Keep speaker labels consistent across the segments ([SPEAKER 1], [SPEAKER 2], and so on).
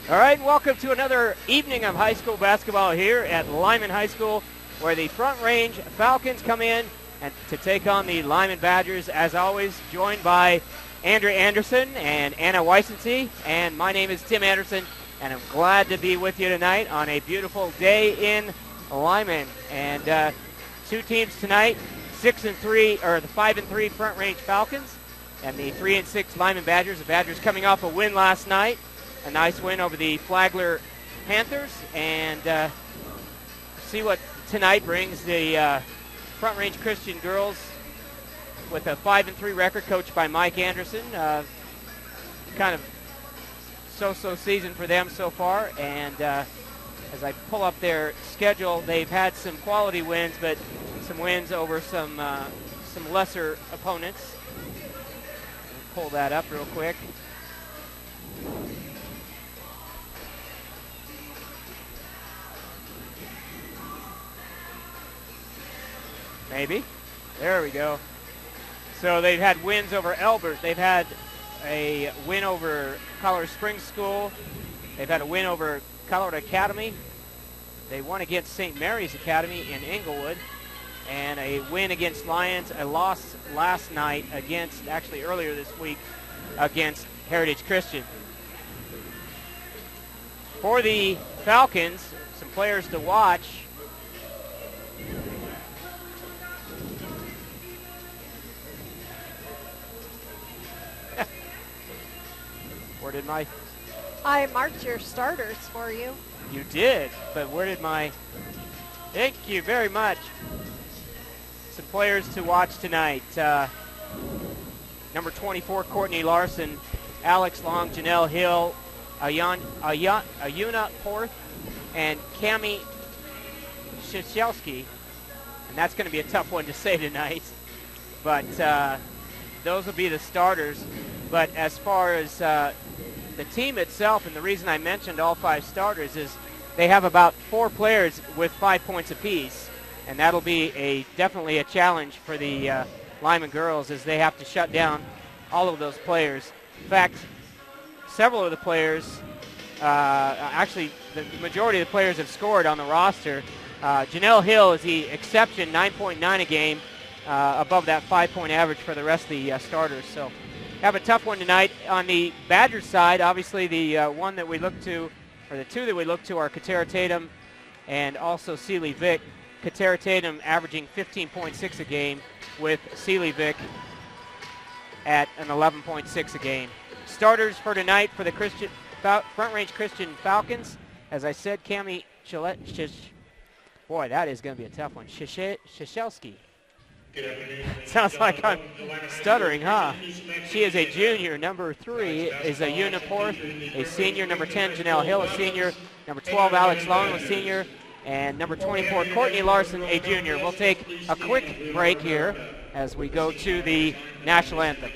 [SPEAKER 1] All right, welcome to another evening of high school basketball here at Limon High School, where the Front Range Falcons come in and to take on the Limon Badgers, as always, joined by Andrew Anderson and Anna Weissensee. And my name is Tim Anderson, and I'm glad to be with you tonight on a beautiful day in Limon. And two teams tonight, 6-3, or the 5-3 Front Range Falcons, and the 3-6 Limon Badgers. The Badgers coming off a win last night. A nice win over the Flagler Panthers, and see what tonight brings. The Front Range Christian girls with a 5-3 record, coached by Mike Anderson. Kind of so-so season for them so far, and as I pull up their schedule, they've had some quality wins, but some wins over some lesser opponents. Pull that up real quick. Maybe. There we go. So they've had wins over Elbert. They've had a win over Colorado Springs School. They've had a win over Colorado Academy. They won against St. Mary's Academy in Inglewood. And a win against Lions. A loss last night against, actually earlier this week, against Heritage Christian. For the Falcons, some players to watch. Where did my...
[SPEAKER 2] I marked your starters for you.
[SPEAKER 1] You did, but where did my... Thank you very much. Some players to watch tonight. Number 24, Courtney Larson, Alex Long, Janelle Hill, Ayuna Porth, and Cami Shichelski. And that's going to be a tough one to say tonight. But those will be the starters. But as far as the team itself, and the reason I mentioned all five starters is they have about 4 players with 5 points apiece, and that'll be definitely a challenge for the Limon girls, as they have to shut down all of those players. In fact, several of the players, actually the majority of the players have scored on the roster. Janelle Hill is the exception, 9.9 a game, above that 5-point average for the rest of the starters. So have a tough one tonight. On the Badgers side, obviously the one that we look to, or the two that we look to, are Katera Tatum and also Sealy Vick. Katera Tatum averaging 15.6 a game, with Sealy Vick at an 11.6 a game. Starters for tonight for the Front Range Christian Falcons, as I said, Cami boy, that is going to be a tough one. Shichelski. Sounds like I'm stuttering, huh? She is a junior. Number 3 is Ayuna Porth, a senior. Number 10, Janelle Hill, a senior. Number 12, Alex Long, a senior. And number 24, Courtney Larson, a junior. We'll take a quick break here as we go to the national anthem.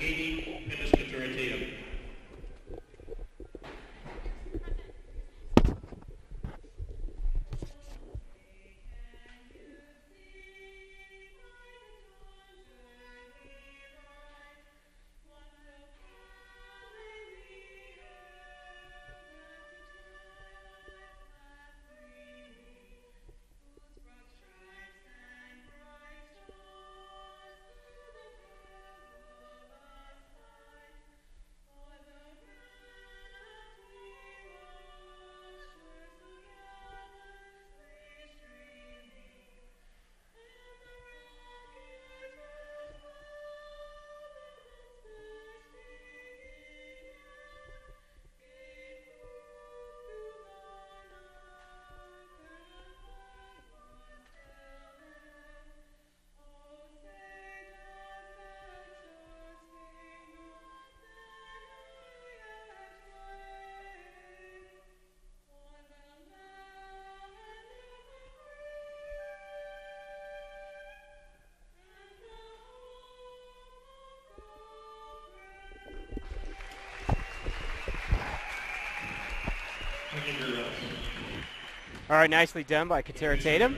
[SPEAKER 1] All right, nicely done by Katera Tatum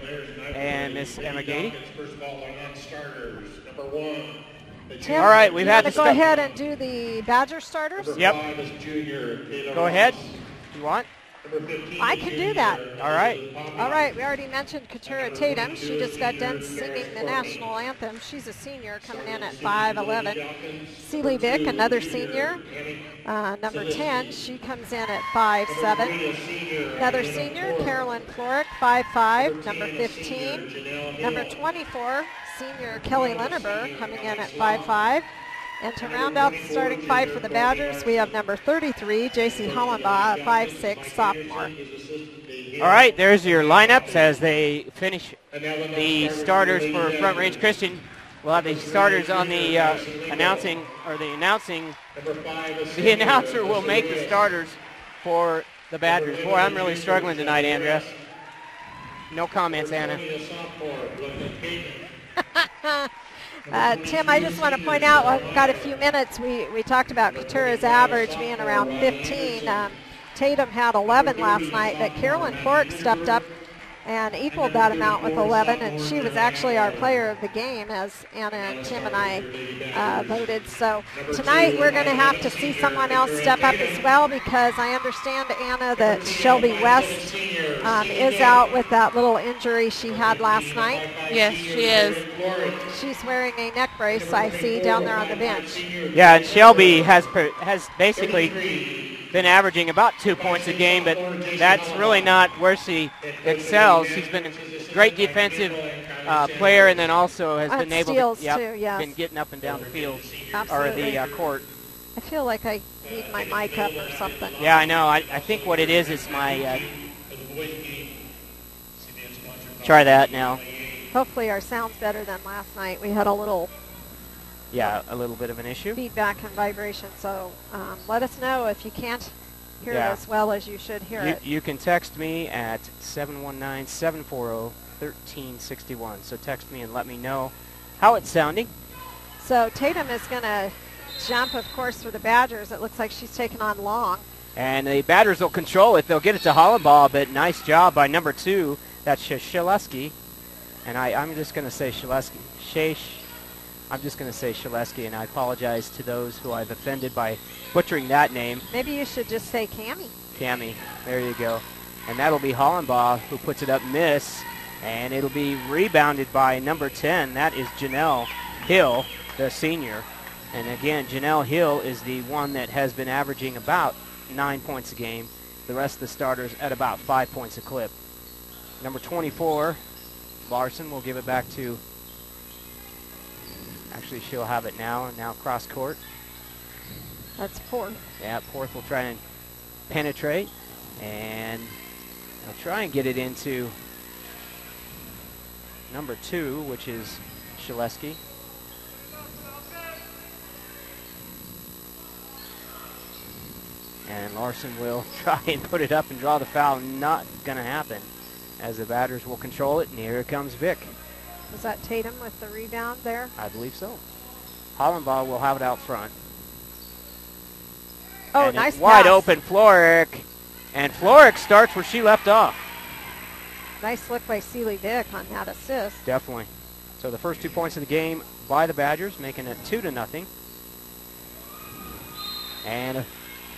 [SPEAKER 1] and Miss Emma Gady.
[SPEAKER 3] First of all, our non-starters. Number 1.
[SPEAKER 2] Tim,
[SPEAKER 1] all right, we've had
[SPEAKER 2] to go ahead and do the Badger starters.
[SPEAKER 1] Yep.
[SPEAKER 3] Number 5 is junior Taylor
[SPEAKER 1] Go ahead. You want?
[SPEAKER 3] Number 15,
[SPEAKER 2] I can do that.
[SPEAKER 1] All right.
[SPEAKER 2] All right, we already mentioned Katura Tatum. She just got done singing the national anthem. She's a senior coming in at 5'11". Celie Vick, another senior. Number 10, she comes in at 5'7". Another senior, Carolyn Florick, 5'5". Number 15. Number 24, senior Kelly Linneber coming in at 5'5". And to round out the starting five for the Badgers, we have number 33, J.C. Hollenbaugh, 5'6", sophomore.
[SPEAKER 1] All right, there's your lineups as they finish the starters for Front Range Christian. We'll have the starters on the announcing. The announcer will make the starters for the Badgers. Boy, I'm really struggling tonight, Andrea. No comments, Anna.
[SPEAKER 2] Tim, I just want to point out, I've got a few minutes. We talked about Katura's average being around 15. Tatum had 11 last night, but Carolyn Fork stepped up and equaled that amount with 11, and she was actually our player of the game as Anna and Tim and I voted. So tonight we're going to have to see someone else step up as well, because I understand, Anna, that Shelby West is out with that little injury she had last night.
[SPEAKER 4] Yes, she is.
[SPEAKER 2] She's wearing a neck brace, I see, down there on the bench.
[SPEAKER 1] Yeah, and Shelby has basically been averaging about 2 points a game, but that's really not where she excels. She's been a great defensive player, and then also has been able to been getting up and down the field.
[SPEAKER 2] Absolutely.
[SPEAKER 1] Or the court.
[SPEAKER 2] I feel like I need my mic up or something.
[SPEAKER 1] Yeah, I know. I think what it is my. Try that now.
[SPEAKER 2] Hopefully our sound's better than last night. We had a little
[SPEAKER 1] bit of an issue.
[SPEAKER 2] Feedback and vibration. So let us know if you can't hear it as well as you should hear it.
[SPEAKER 1] You can text me at 719-740-1361. So text me and let me know how it's sounding.
[SPEAKER 2] So Tatum is going to jump, of course, for the Badgers. It looks like she's taken on long.
[SPEAKER 1] And the Badgers will control it. They'll get it to Hollenbaugh, but nice job by number 2. That's Shaleski. And I'm just going to say Shaleski. I'm just going to say Shaleski, and I apologize to those who I've offended by butchering that name.
[SPEAKER 2] Maybe you should just say Cammie.
[SPEAKER 1] Cammie, there you go. And that'll be Hollenbaugh who puts it up miss, and it'll be rebounded by number 10. That is Janelle Hill, the senior. And again, Janelle Hill is the one that has been averaging about 9 points a game. The rest of the starters at about 5 points a clip. Number 24, Larson will give it back to, actually she'll have it now cross court.
[SPEAKER 2] That's Porth.
[SPEAKER 1] Yeah, Porth will try and penetrate, and they'll try and get it into number 2, which is Shaleski. And Larson will try and put it up and draw the foul. Not going to happen, as the Badgers will control it, and here comes Vick.
[SPEAKER 2] Was that Tatum with the rebound there?
[SPEAKER 1] I believe so. Hollenbaugh will have it out front.
[SPEAKER 2] Oh,
[SPEAKER 1] and
[SPEAKER 2] nice
[SPEAKER 1] wide
[SPEAKER 2] pass.
[SPEAKER 1] open Florick. And Florick starts where she left off.
[SPEAKER 2] Nice look by Celie Vick on that assist.
[SPEAKER 1] Definitely. So the first 2 points of the game by the Badgers, making it 2-0. And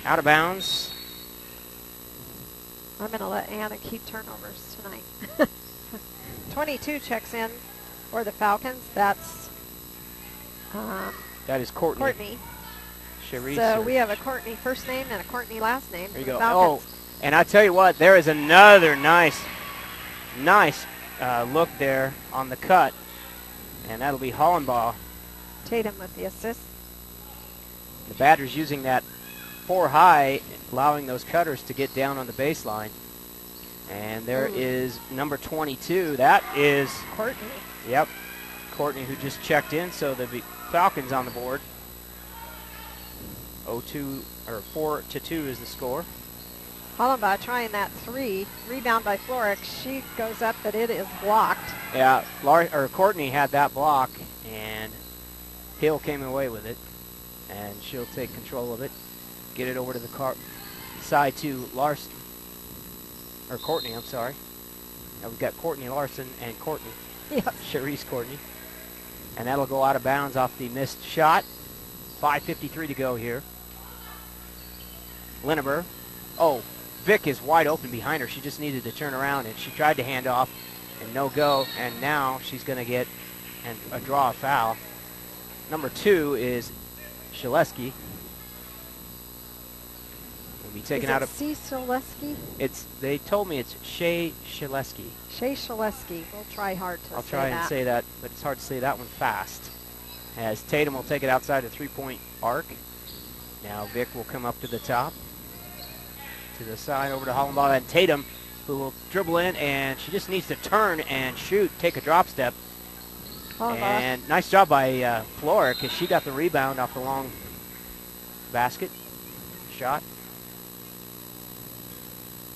[SPEAKER 1] out of bounds.
[SPEAKER 2] I'm going to let Anna keep turnovers tonight. 22 checks in for the Falcons. That's
[SPEAKER 1] that is Courtney. Cherise
[SPEAKER 2] So we have a Courtney first name and a Courtney last name.
[SPEAKER 1] There you go.
[SPEAKER 2] Falcons.
[SPEAKER 1] Oh, and I tell you what, there is another nice look there on the cut, and that'll be Hollenbaugh.
[SPEAKER 2] Tatum with the assist.
[SPEAKER 1] The Badgers using that 4 high, allowing those cutters to get down on the baseline. And there is number 22. That is
[SPEAKER 2] Courtney.
[SPEAKER 1] Yep, Courtney, who just checked in. So the Falcons on the board. 4-2 is the score.
[SPEAKER 2] Hollenbaugh trying that 3. Rebound by Florick. She goes up, but it is blocked.
[SPEAKER 1] Yeah, Courtney had that block, and Hill came away with it. And she'll take control of it. Get it over to the side to Larson. Or Courtney, I'm sorry. Now we've got Courtney Larson and Courtney.
[SPEAKER 2] Yep.
[SPEAKER 1] Cherise Courtney. And that'll go out of bounds off the missed shot. 5:53 to go here. Linneber. Oh, Vic is wide open behind her. She just needed to turn around, and she tried to hand off, and no go. And now she's going to get a draw a foul. Number 2 is Shaleski. Will be taken out of.
[SPEAKER 2] C. Shaleski?
[SPEAKER 1] They told me it's Shea Shaleski.
[SPEAKER 2] Shea Shaleski. We'll try hard to say that.
[SPEAKER 1] I'll try and say that, but it's hard to say that one fast. As Tatum will take it outside the three-point arc. Now Vic will come up to the top. To the side over to Hollenbaugh, and Tatum, who will dribble in, and she just needs to turn and shoot, take a drop step. And nice job by Flora, because she got the rebound off the long basket shot.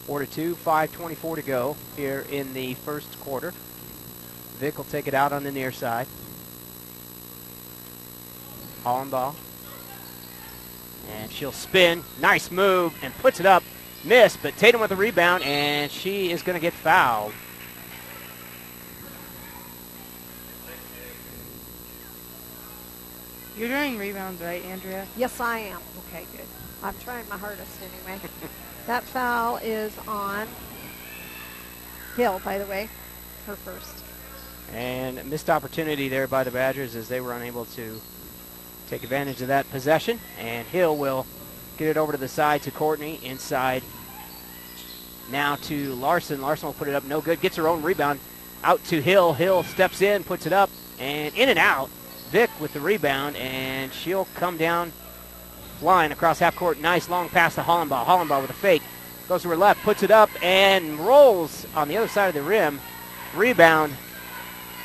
[SPEAKER 1] 4-2, 5:24 to go here in the first quarter. Vic will take it out on the near side. Hollenbaugh. And she'll spin. Nice move, and puts it up. Missed, but Tatum with the rebound, and she is going to get fouled.
[SPEAKER 4] You're doing rebounds, right, Andrea?
[SPEAKER 2] Yes, I am.
[SPEAKER 4] Okay, good.
[SPEAKER 2] I'm trying my hardest anyway. That foul is on Hill, by the way, her first.
[SPEAKER 1] And a missed opportunity there by the Badgers as they were unable to take advantage of that possession. And Hill will get it over to the side to Courtney. Inside now to Larson. Larson will put it up, no good. Gets her own rebound out to Hill. Hill steps in, puts it up, and in and out. Vic with the rebound, and she'll come down flying across half court. Nice long pass to Hollenbaugh. Hollenbaugh with a fake. Goes to her left, puts it up, and rolls on the other side of the rim. Rebound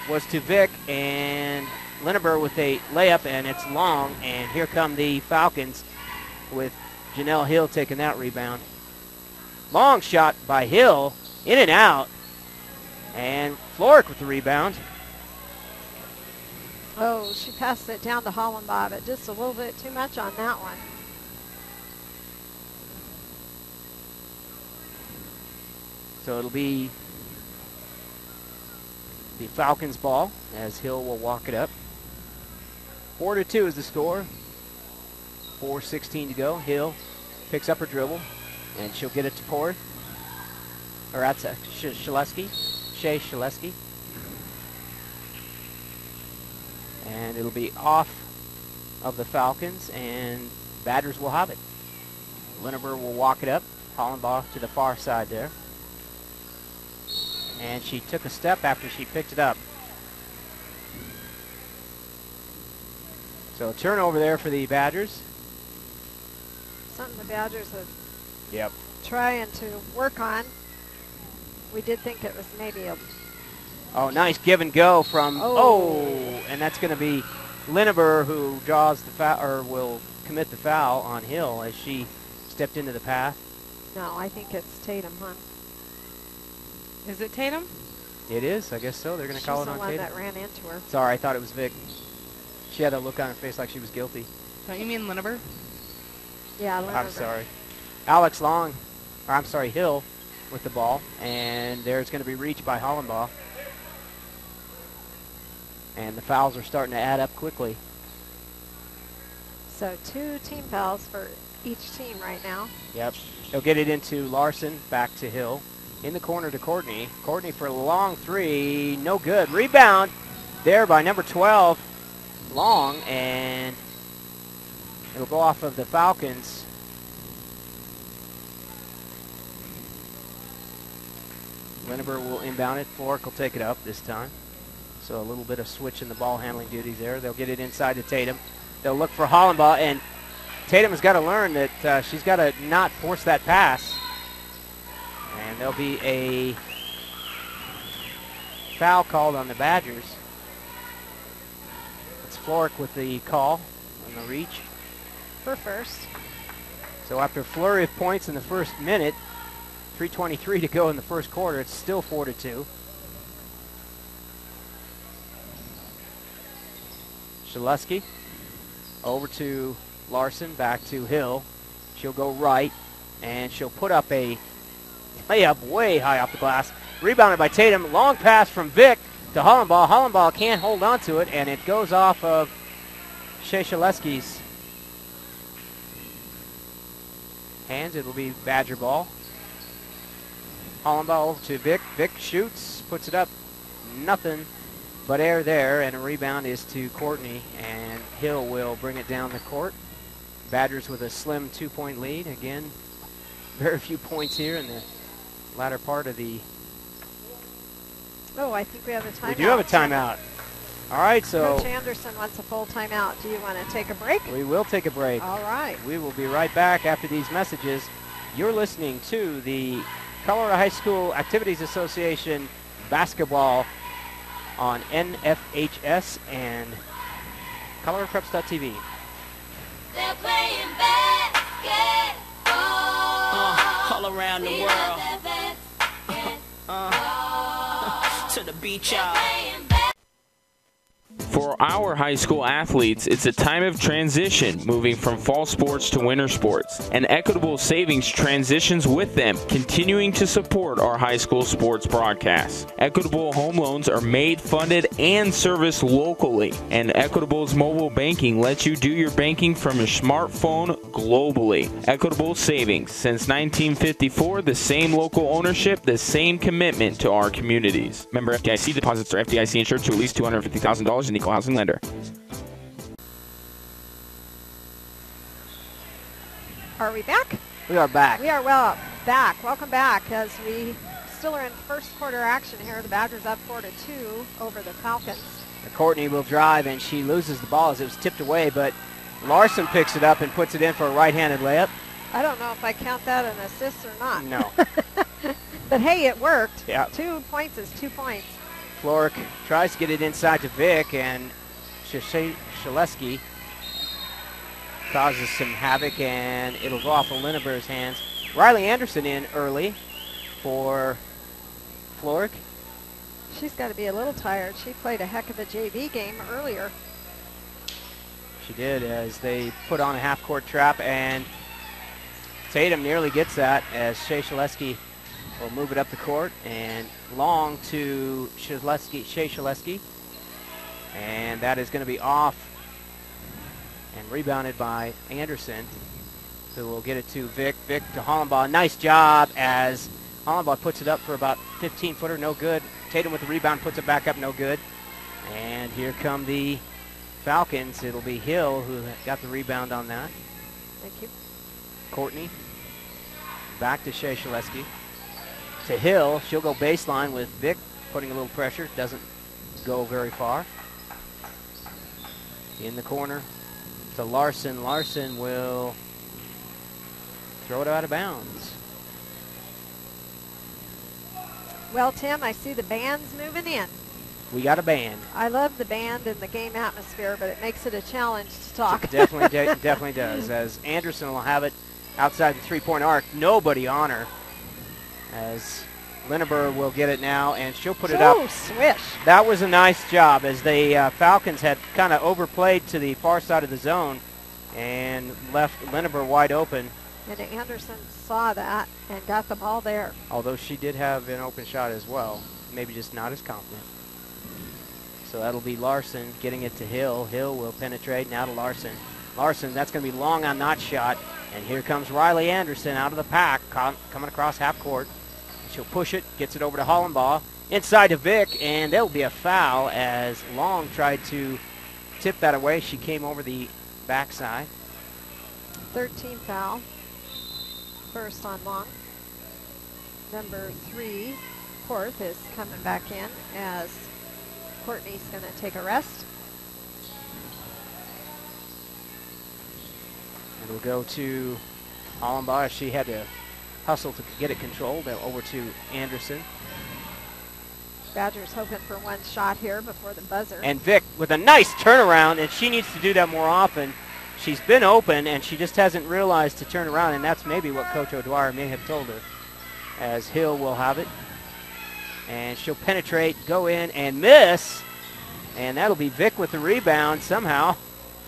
[SPEAKER 1] was to Vic, and Linneber with a layup, and it's long. And here come the Falcons with Janelle Hill taking that rebound. Long shot by Hill, in and out. And Floric with the rebound.
[SPEAKER 2] Oh, she passed it down to Hollenbaugh, but just a little bit too much on that one.
[SPEAKER 1] So it'll be the Falcons' ball as Hill will walk it up. 4-2 is the score. 4:16 to go. Hill picks up her dribble, and she'll get it to Port. Or that's Shaleski. Shea Shaleski. And it'll be off of the Falcons, and Badgers will have it. Linneber will walk it up. Hollenbaugh to the far side there. And she took a step after she picked it up. So a turnover there for the Badgers.
[SPEAKER 2] Something the Badgers have
[SPEAKER 1] Yep.
[SPEAKER 2] trying to work on. We did think it was maybe a...
[SPEAKER 1] Oh, nice give and go from, and that's going to be Linneber who draws the foul, or will commit the foul on Hill as she stepped into the path.
[SPEAKER 2] No, I think it's Tatum, huh?
[SPEAKER 4] Is it Tatum?
[SPEAKER 1] It is, I guess so. They're going to call it on
[SPEAKER 2] She's the one
[SPEAKER 1] Tatum.
[SPEAKER 2] that ran into her.
[SPEAKER 1] Sorry, I thought it was Vic. She had that look on her face like she was guilty.
[SPEAKER 4] Don't you mean Linneber?
[SPEAKER 2] Yeah,
[SPEAKER 1] I'm sorry. Alex Long, or I'm sorry, Hill with the ball, and there's going to be reached by Hollenbaugh. And the fouls are starting to add up quickly.
[SPEAKER 2] So 2 team fouls for each team right now.
[SPEAKER 1] Yep. They'll get it into Larson, back to Hill. In the corner to Courtney. Courtney for a long three. No good. Rebound there by number 12, Long, and it'll go off of the Falcons. Linneber will inbound it. Floric will take it up this time. So a little bit of switch in the ball handling duties there. They'll get it inside to Tatum. They'll look for Hollenbaugh, and Tatum has got to learn that she's got to not force that pass. And there'll be a foul called on the Badgers. It's Floric with the call on the reach.
[SPEAKER 2] Her first.
[SPEAKER 1] So after a flurry of points in the first minute, 3:23 to go in the first quarter, it's still 4-2. Shaleski over to Larson, back to Hill. She'll go right, and she'll put up a layup way high off the glass. Rebounded by Tatum. Long pass from Vic to Hollenbaugh. Hollenbaugh can't hold on to it, and it goes off of Shea Shaleski's hands. It'll be Badger ball. Hollenball to Vic. Vic shoots, puts it up. Nothing but air there, and a rebound is to Courtney, and Hill will bring it down the court. Badgers with a slim 2-point lead. Again, very few points here in the latter part of the...
[SPEAKER 2] Oh, I think we have a timeout.
[SPEAKER 1] We do have a timeout. All right, so...
[SPEAKER 2] Coach Anderson wants a full timeout. Do you want to take a break?
[SPEAKER 1] We will take a break.
[SPEAKER 2] All right.
[SPEAKER 1] We will be right back after these messages. You're listening to the Colorado High School Activities Association basketball on NFHS and ColoradoPreps.tv.
[SPEAKER 5] They're playing basketball
[SPEAKER 6] all around the world. To the beach, y'all.
[SPEAKER 7] For our high school athletes, it's a time of transition, moving from fall sports to winter sports, and Equitable Savings transitions with them, continuing to support our high school sports broadcasts. Equitable home loans are made, funded, and serviced locally, and Equitable's mobile banking lets you do your banking from your smartphone globally. Equitable Savings, since 1954, the same local ownership, the same commitment to our communities. Member FDIC. Deposits are FDIC insured to at least $250,000 and equal housing lender.
[SPEAKER 2] Are we back?
[SPEAKER 1] We are back.
[SPEAKER 2] We are back. Welcome back as we still are in first quarter action here. The Badgers up 4-2 over the Falcons.
[SPEAKER 1] Courtney will drive, and she loses the ball as it was tipped away, but Larson picks it up and puts it in for a right-handed layup.
[SPEAKER 2] I don't know if I count that an assist or not.
[SPEAKER 1] No.
[SPEAKER 2] But hey, it worked.
[SPEAKER 1] Yeah.
[SPEAKER 2] 2 points is 2 points.
[SPEAKER 1] Floric tries to get it inside to Vic, and Shaleski causes some havoc, and it'll go off of Lineber's hands. Riley Anderson in early for Floric.
[SPEAKER 2] She's got to be a little tired. She played a heck of a JV game earlier.
[SPEAKER 1] She did, as they put on a half-court trap, and Tatum nearly gets that as Shea Shaleski will move it up the court, and long to Shea Shaleski, and that is going to be off and rebounded by Anderson, who will get it to Vic. Vic to Hollenbaugh. Nice job as Hollenbaugh puts it up for about 15-footer, no good. Tatum with the rebound puts it back up, no good. And here come the Falcons. It'll be Hill who got the rebound on that.
[SPEAKER 2] Thank you.
[SPEAKER 1] Courtney back to Shea Shaleski. To Hill, she'll go baseline with Vic putting a little pressure, doesn't go very far. In the corner to Larson. Larson will throw it out of bounds.
[SPEAKER 2] Well, Tim, I see the band's moving in.
[SPEAKER 1] We got a band.
[SPEAKER 2] I love the band and the game atmosphere, but it makes it a challenge to talk.
[SPEAKER 1] It definitely does, as Anderson will have it outside the three-point arc. Nobody on her, as Lineber will get it now, and she'll put it up.
[SPEAKER 2] Oh, swish.
[SPEAKER 1] That was a nice job, as the Falcons had kind of overplayed to the far side of the zone and left Lineber wide open.
[SPEAKER 2] And Anderson saw that and got the ball there.
[SPEAKER 1] Although she did have an open shot as well, maybe just not as confident. So that'll be Larson getting it to Hill. Hill will penetrate now to Larson. Larson, that's going to be long on that shot. And here comes Riley Anderson out of the pack, coming across half court. She'll push it, gets it over to Hollenbaugh. Inside to Vic, and there'll be a foul as Long tried to tip that away. She came over the backside.
[SPEAKER 2] 13 foul. First on Long. Number 3, Porth, is coming back in as Courtney's going to take a rest.
[SPEAKER 1] It'll go to Hollenbaugh. She had to hustle to get it controlled. Over to Anderson.
[SPEAKER 2] Badgers hoping for one shot here before the buzzer.
[SPEAKER 1] And Vic with a nice turnaround, and she needs to do that more often. She's been open, and she just hasn't realized to turn around, and that's maybe what Coach O'Dwyer may have told her. As Hill will have it. And she'll penetrate, go in, and miss. And that'll be Vic with the rebound somehow,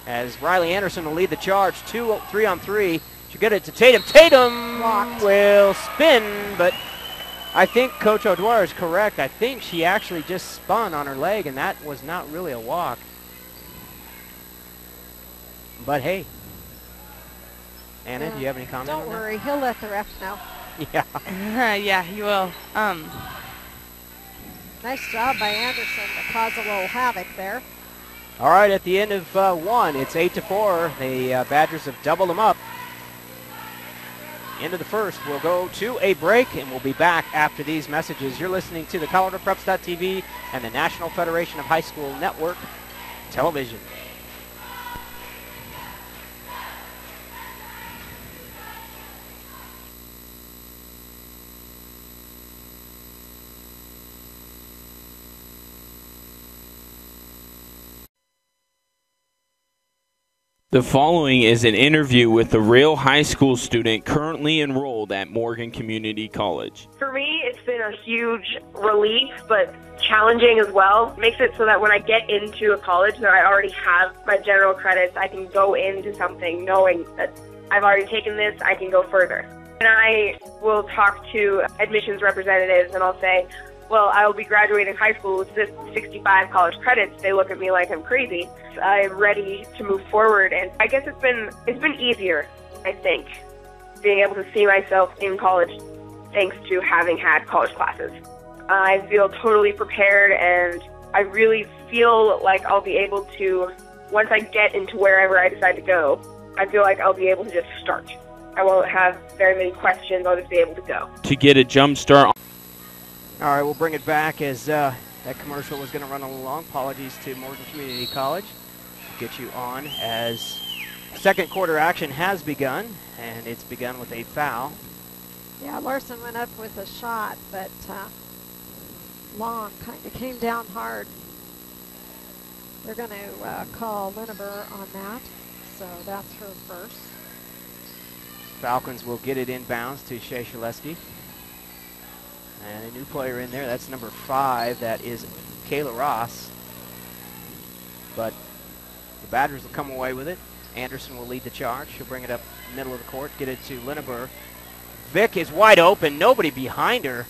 [SPEAKER 1] as Riley Anderson will lead the charge. 3 on 3. She'll get it to Tatum. Tatum will spin, but I think Coach O'Dwyer is correct. I think she actually just spun on her leg, and that was not really a walk. But hey, Anna, do you have any comment on
[SPEAKER 2] Don't
[SPEAKER 1] that?
[SPEAKER 2] worry, he'll let the ref know.
[SPEAKER 1] Yeah.
[SPEAKER 4] Yeah, you will.
[SPEAKER 2] Nice job by Anderson to cause a little havoc there.
[SPEAKER 1] All right, at the end of one, it's 8-4. The Badgers have doubled them up. End of the first. We'll go to a break, and we'll be back after these messages. You're listening to the ColoradoPreps.tv and the National Federation of High School Network Television.
[SPEAKER 7] The following is an interview with a real high school student currently enrolled at Morgan Community College.
[SPEAKER 8] For me, it's been a huge relief, but challenging as well. Makes it so that when I get into a college that I already have my general credits, I can go into something knowing that I've already taken this, I can go further. And I will talk to admissions representatives and I'll say, well, I will be graduating high school with this 65 college credits. They look at me like I'm crazy. I'm ready to move forward, and I guess it's been easier, I think, being able to see myself in college thanks to having had college classes. I feel totally prepared, and I really feel like I'll be able to, once I get into wherever I decide to go, I feel like I'll be able to just start. I won't have very many questions. I'll just be able to go.
[SPEAKER 7] To get a jump start.
[SPEAKER 1] All right, we'll bring it back as that commercial was going to run along. Apologies to Morgan Community College. Get you on as second quarter action has begun, and it's begun with a foul.
[SPEAKER 2] Yeah, Larson went up with a shot, but Long kind of came down hard. They're going to call Lineber on that, so that's her first.
[SPEAKER 1] Falcons will get it inbounds to Shea Shaleski. And a new player in there, that's number 5, that is Kayla Ross. But the Badgers will come away with it. Anderson will lead the charge. She'll bring it up middle of the court, get it to Lineber. Vick is wide open, nobody behind her,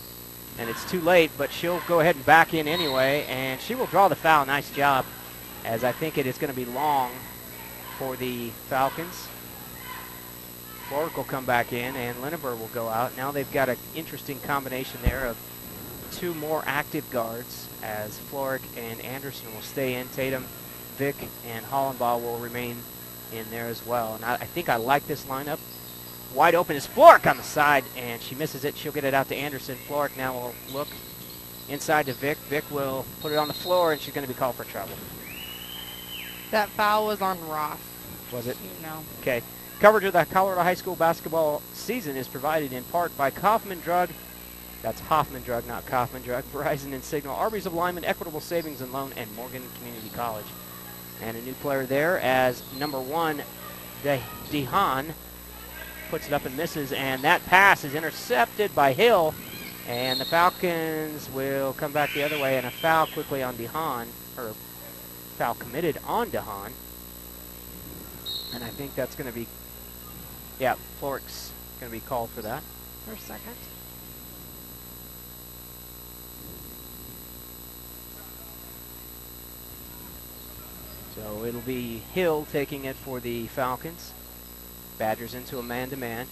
[SPEAKER 1] and it's too late, but she'll go ahead and back in anyway, and she will draw the foul. Nice job, as I think it is going to be long for the Falcons. Floric will come back in, and Lineber will go out. Now they've got an interesting combination there of two more active guards, as Floric and Anderson will stay in. Tatum, Vick, and Hollenbaugh will remain in there as well. And I think I like this lineup. Wide open is Floric on the side, and she misses it. She'll get it out to Anderson. Floric now will look inside to Vick. Vick will put it on the floor, and she's going to be called for trouble.
[SPEAKER 4] That foul was on Ross.
[SPEAKER 1] Was it?
[SPEAKER 4] No.
[SPEAKER 1] Okay. Coverage of the Colorado High School basketball season is provided in part by Kaufman Drug. That's Hoffman Drug, not Kaufman Drug. Verizon and Signal, Arby's of Limon, Equitable Savings and Loan, and Morgan Community College. And a new player there as number 1, DeHaan, puts it up and misses, and that pass is intercepted by Hill, and the Falcons will come back the other way, and a foul quickly on DeHaan, or foul committed on DeHaan. And I think that's going to be, yeah, Floric's going to be called for that.
[SPEAKER 2] Her second.
[SPEAKER 1] So it'll be Hill taking it for the Falcons. Badgers into a man-to-man.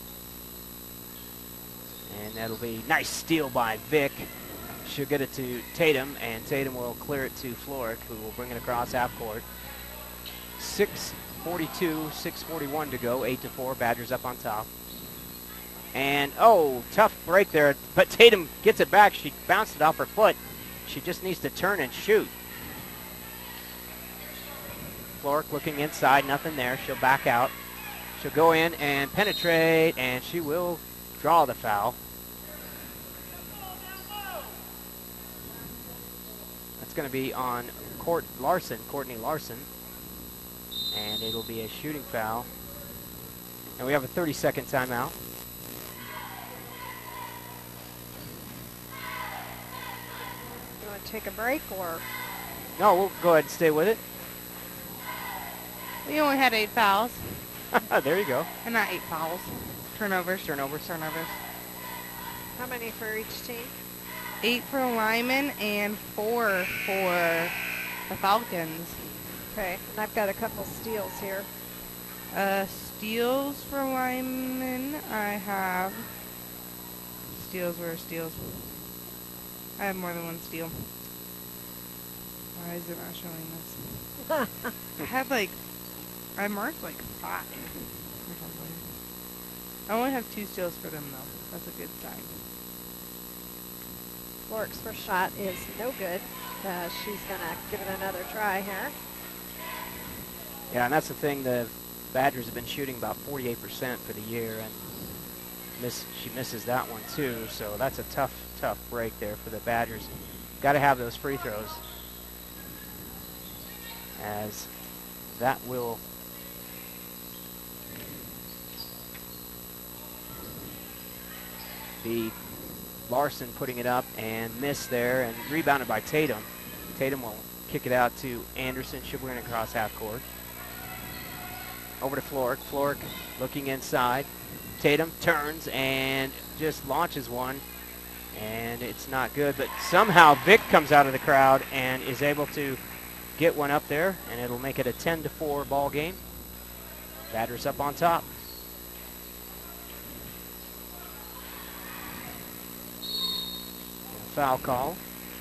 [SPEAKER 1] And that'll be nice steal by Vick. She'll get it to Tatum, and Tatum will clear it to Floric, who will bring it across half court. 6:42, 6:41 to go, 8-4, Badgers up on top. And, oh, tough break there, but Tatum gets it back. She bounced it off her foot. She just needs to turn and shoot. Floric looking inside, nothing there. She'll back out. She'll go in and penetrate, and she will draw the foul. That's going to be on Courtney Larson. And it'll be a shooting foul. And we have a 30-second timeout.
[SPEAKER 2] You want to take a break, or?
[SPEAKER 1] No, we'll go ahead and stay with it.
[SPEAKER 4] We only had 8 fouls.
[SPEAKER 1] There you go.
[SPEAKER 4] And not 8 fouls. Turnovers.
[SPEAKER 1] Turnovers.
[SPEAKER 2] How many for each team?
[SPEAKER 4] 8 for Lyman and 4 for the Falcons.
[SPEAKER 2] Okay, and I've got a couple steals here.
[SPEAKER 4] Steals for Lyman, I have steals were steals. I have more than one steal. Why is it not showing this? I had like, I marked like 5 or something. I only have 2 steals for them though. That's a good sign.
[SPEAKER 2] Flork's first shot is no good. She's going to give it another try here.
[SPEAKER 1] Yeah, and that's the thing. The Badgers have been shooting about 48% for the year, and she misses that one too. So that's a tough break there for the Badgers. Got to have those free throws, as that will be Larson putting it up and miss there, and rebounded by Tatum. Tatum will kick it out to Anderson. She'll bring it across half court. Over to Flork. Flork looking inside. Tatum turns and just launches one, and it's not good. But somehow Vic comes out of the crowd and is able to get one up there, and it'll make it a 10-4 ball game. Badgers up on top. Foul call.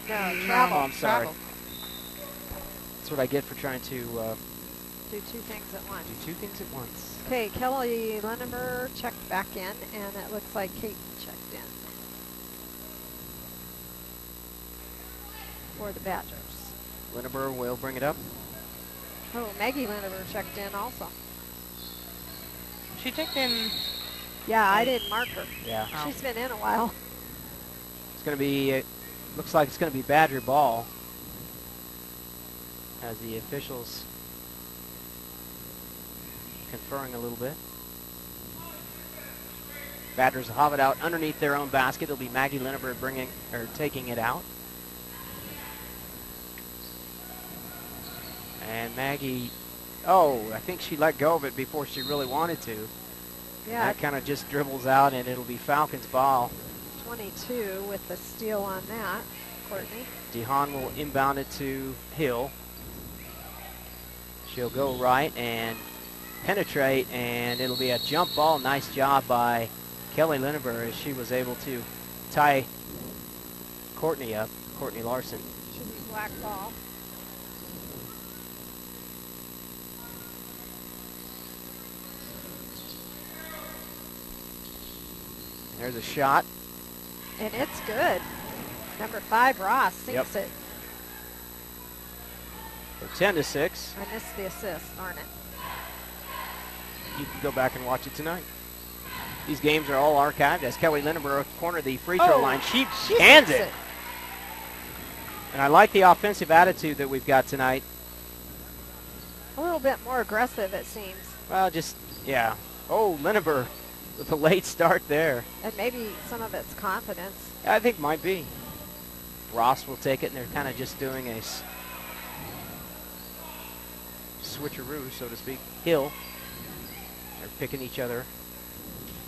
[SPEAKER 2] No, travel.
[SPEAKER 1] Oh, I'm sorry.
[SPEAKER 4] Travel.
[SPEAKER 1] That's what I get for trying to
[SPEAKER 2] Do 2 things at once.
[SPEAKER 1] do 2 things at once.
[SPEAKER 2] Okay, Kelly Lennemer checked back in, and it looks like Kate checked in for the Badgers.
[SPEAKER 1] Linneber will bring it up.
[SPEAKER 2] Oh, Maggie Lennemer checked in also.
[SPEAKER 4] She checked in.
[SPEAKER 2] Yeah, I didn't mark her.
[SPEAKER 1] Yeah.
[SPEAKER 4] Oh.
[SPEAKER 2] She's been in a while.
[SPEAKER 1] It's going to be, looks like it's going to be Badger ball, as the officials conferring a little bit. Badgers will have it out underneath their own basket. It'll be Maggie Linneber taking it out. And Maggie, I think she let go of it before she really wanted to.
[SPEAKER 2] Yeah,
[SPEAKER 1] That kind of just dribbles out, and it'll be Falcons ball.
[SPEAKER 2] 22 with the steal on that, Courtney.
[SPEAKER 1] DeHaan will inbound it to Hill. She'll go right and penetrate, and it'll be a jump ball. Nice job by Kelly Linneber, as she was able to tie Courtney up, Courtney Larson.
[SPEAKER 2] Should be black ball.
[SPEAKER 1] There's a shot.
[SPEAKER 2] And it's good. Number 5, Ross, sinks it.
[SPEAKER 1] So 10-6.
[SPEAKER 2] I missed the assist, darn it.
[SPEAKER 1] You can go back and watch it tonight. These games are all archived, as Kelly Linneber cornered the free throw line. She hands
[SPEAKER 2] sinks
[SPEAKER 1] it. And I like the offensive attitude that we've got tonight.
[SPEAKER 2] A little bit more aggressive, it seems.
[SPEAKER 1] Well, just, yeah. Oh, Linneber with a late start there.
[SPEAKER 2] And maybe some of it's confidence.
[SPEAKER 1] I think might be. Ross will take it, and they're kind of just doing a switcheroo, so to speak. Hill. They're picking each other.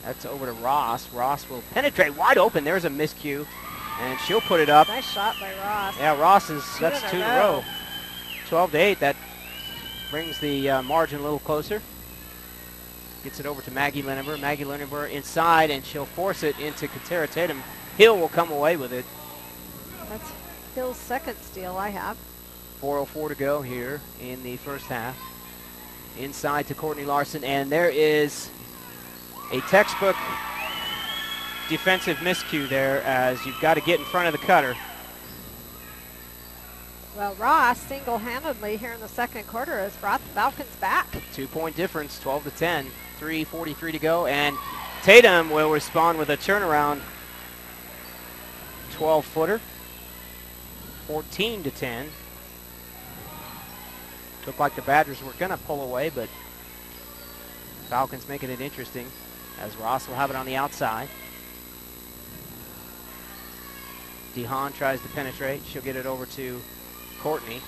[SPEAKER 1] That's over to Ross. Ross will penetrate wide open. There's a miscue, and she'll put it up.
[SPEAKER 2] Nice shot by Ross.
[SPEAKER 1] Yeah, Ross is,
[SPEAKER 2] 2
[SPEAKER 1] that's 2 in a row. 12-8. That brings the margin a little closer. Gets it over to Maggie Linneber. Maggie Linneber inside, and she'll force it into Katera Tatum. Hill will come away with it.
[SPEAKER 2] That's Hill's second steal I have.
[SPEAKER 1] 4:04 to go here in the first half. Inside to Courtney Larson, and there is a textbook defensive miscue there, as you've got to get in front of the cutter.
[SPEAKER 2] Well, Ross single-handedly here in the second quarter has brought the Falcons back.
[SPEAKER 1] 2-point difference, 12-10. 3:43 to go, and Tatum will respond with a turnaround 12-footer. 14-10. Looked like the Badgers were going to pull away, but Falcons making it interesting, as Ross will have it on the outside. DeHaan tries to penetrate. She'll get it over to Courtney.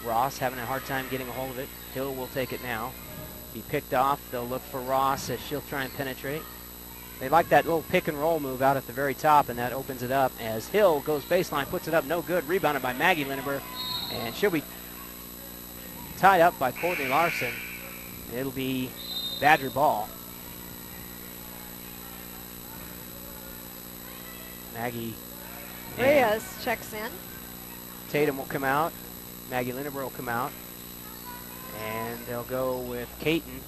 [SPEAKER 1] Ross having a hard time getting a hold of it. Hill will take it now. Be picked off. They'll look for Ross, as she'll try and penetrate. They like that little pick and roll move out at the very top, and that opens it up as Hill goes baseline, puts it up, no good. Rebounded by Maggie Linneber, and she'll be tied up by Courtney Larson. It'll be Badger ball. Maggie and
[SPEAKER 2] Reyes checks in.
[SPEAKER 1] Tatum will come out. Maggie Lindenberg will come out. And they'll go with Caton.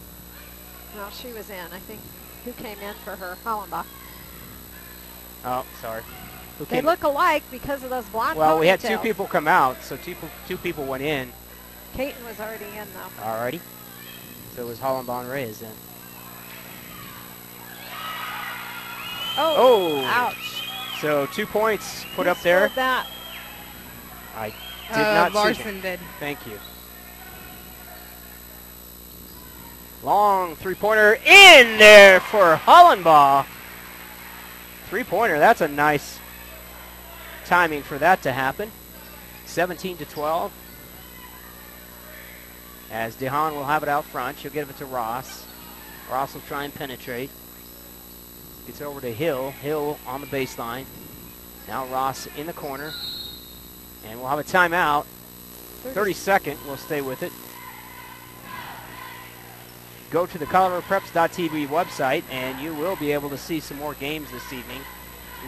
[SPEAKER 2] No, she was in. I think who came in for her? Hollenbach.
[SPEAKER 1] Oh, sorry. Who
[SPEAKER 2] They
[SPEAKER 1] came?
[SPEAKER 2] look alike because of those blonde
[SPEAKER 1] Well, we had two
[SPEAKER 2] ponytails.
[SPEAKER 1] people come out, so two people went in.
[SPEAKER 2] Caton was already in, though.
[SPEAKER 1] Alrighty. So it was Hollenbach Reyes then.
[SPEAKER 2] Oh,
[SPEAKER 1] Oh.
[SPEAKER 2] ouch.
[SPEAKER 1] So 2 points put
[SPEAKER 2] Who
[SPEAKER 1] up there.
[SPEAKER 2] scored that?
[SPEAKER 1] I did not see
[SPEAKER 4] Larson
[SPEAKER 1] them.
[SPEAKER 4] did.
[SPEAKER 1] Thank you. Long three-pointer in there for Hollenbach. Three-pointer, that's a nice timing for that to happen. 17-12. As DeHaan will have it out front, she'll give it to Ross. Ross will try and penetrate. Gets over to Hill. Hill on the baseline. Now Ross in the corner. And we'll have a timeout. 30-second. We'll stay with it. Go to the ColoradoPreps.tv website, and you will be able to see some more games this evening.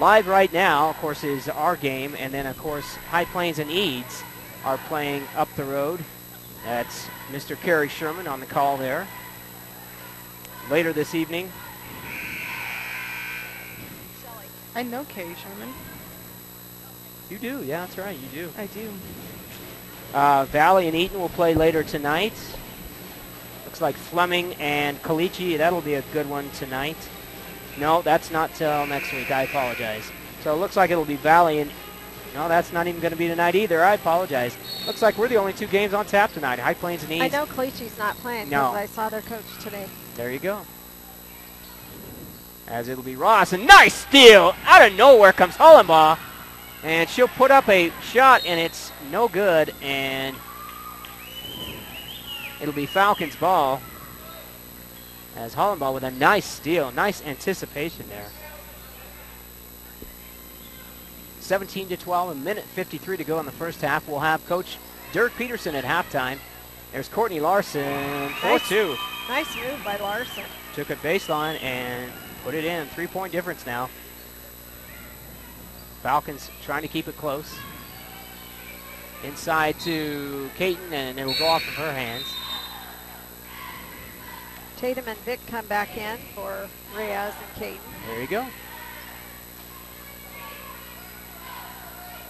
[SPEAKER 1] Live right now, of course, is our game, and then, of course, High Plains and Eads are playing up the road. That's Mr. Kerry Sherman on the call there. Later this evening,
[SPEAKER 4] I know Carrie Sherman.
[SPEAKER 1] you do, yeah, that's right, you do.
[SPEAKER 4] I do.
[SPEAKER 1] Valley and Eaton will play later tonight. Looks like Fleming and Caliche, that'll be a good one tonight. No, that's not till next week, I apologize. So it looks like it'll be Valley and, no, that's not even going to be tonight either, I apologize. Looks like we're the only two games on tap tonight, High Plains and Eads.
[SPEAKER 2] I know Cleachy's not playing
[SPEAKER 1] No.
[SPEAKER 2] because I saw their coach today.
[SPEAKER 1] There you go. As it'll be Ross, a nice steal! Out of nowhere comes Hollenbach, and she'll put up a shot, and it's no good, and it'll be Falcons' ball. As Hollenbach with a nice steal, nice anticipation there. 17-12, a minute 53 to go in the first half. We'll have Coach Dirk Peterson at halftime. There's Courtney Larson, 4-2.
[SPEAKER 2] Nice move by Larson.
[SPEAKER 1] Took a baseline and put it in. 3-point difference now. Falcons trying to keep it close. Inside to Caton, and it'll go off of her hands.
[SPEAKER 2] Tatum and Vic come back in for Reyes and Caton.
[SPEAKER 1] There you go.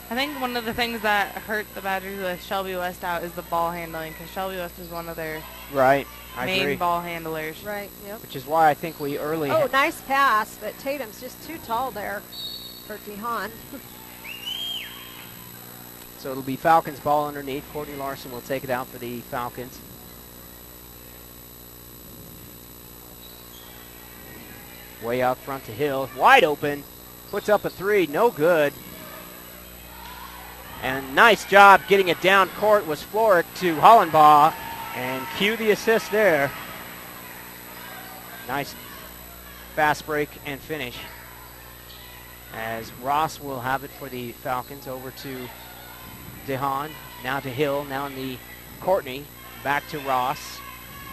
[SPEAKER 4] I think one of the things that hurt the Badgers with Shelby West out is the ball handling, because Shelby West is one of their
[SPEAKER 1] Right. I
[SPEAKER 4] main
[SPEAKER 1] agree.
[SPEAKER 4] ball handlers.
[SPEAKER 2] Right, yep.
[SPEAKER 1] Which is why I think we early...
[SPEAKER 2] Oh, nice pass, but Tatum's just too tall there for DeHaan.
[SPEAKER 1] So it'll be Falcons ball underneath. Courtney Larson will take it out for the Falcons. Way out front to Hill. Wide open. Puts up a three. No good. And nice job getting it down court was Floric to Hollenbach. And cue the assist there. Nice fast break and finish. As Ross will have it for the Falcons. Over to DeHaan. Now to Hill. Now in the Courtney. Back to Ross.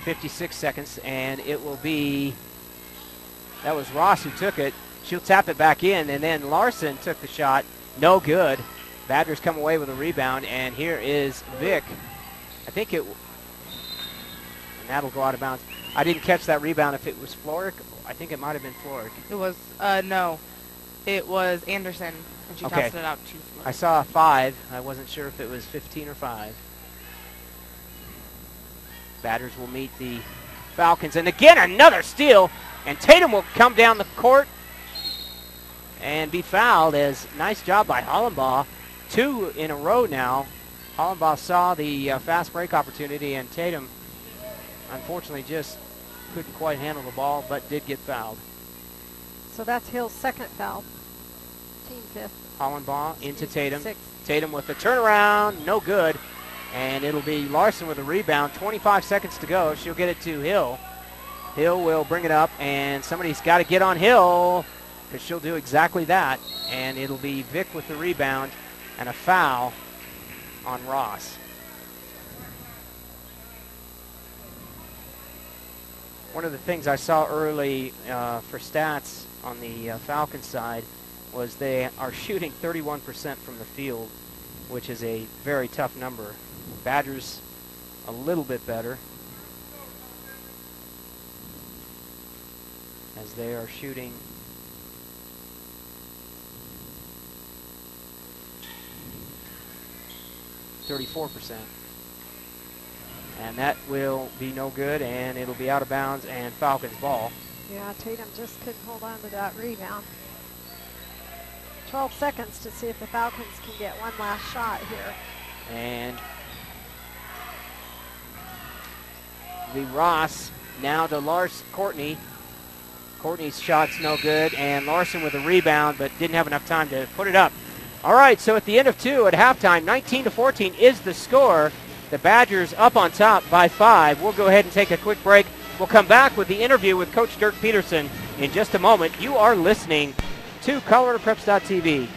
[SPEAKER 1] 56 seconds. And it will be... That was Ross who took it. She'll tap it back in. And then Larson took the shot. No good. Badgers come away with a rebound, and here is Vic. I think it, and that'll go out of bounds. I didn't catch that rebound if it was Floric. I think it might have been Floric.
[SPEAKER 4] It was, no. It was Anderson, and she
[SPEAKER 1] Okay.
[SPEAKER 4] tossed it out to
[SPEAKER 1] I saw a 5. I wasn't sure if it was 15 or 5. Badgers will meet the Falcons, and again another steal, and Tatum will come down the court and be fouled. As nice job by Hollenbach. 2 in a row now. Hollenbach saw the fast break opportunity, and Tatum unfortunately just couldn't quite handle the ball, but did get fouled.
[SPEAKER 2] So that's Hill's second foul. Team fifth.
[SPEAKER 1] Hollenbach into Tatum.
[SPEAKER 2] Sixth.
[SPEAKER 1] Tatum with the turnaround, no good. And it'll be Larson with a rebound. 25 seconds to go. She'll get it to Hill. Hill will bring it up, and somebody's got to get on Hill, because she'll do exactly that. And it'll be Vic with the rebound and a foul on Ross. One of the things I saw early for stats on the Falcons side was they are shooting 31% from the field, which is a very tough number. Badgers a little bit better, as they are shooting 34%. And that will be no good, and it'll be out of bounds and Falcons ball.
[SPEAKER 2] Yeah, Tatum just couldn't hold on to that rebound. 12 seconds to see if the Falcons can get one last shot here.
[SPEAKER 1] And the Ross now to Courtney. Courtney's shot's no good, and Larson with a rebound, but didn't have enough time to put it up. All right, so at the end of 2 at halftime, 19-14 is the score. The Badgers up on top by 5. We'll go ahead and take a quick break. We'll come back with the interview with Coach Dirk Peterson in just a moment. You are listening to ColoradoPreps.tv.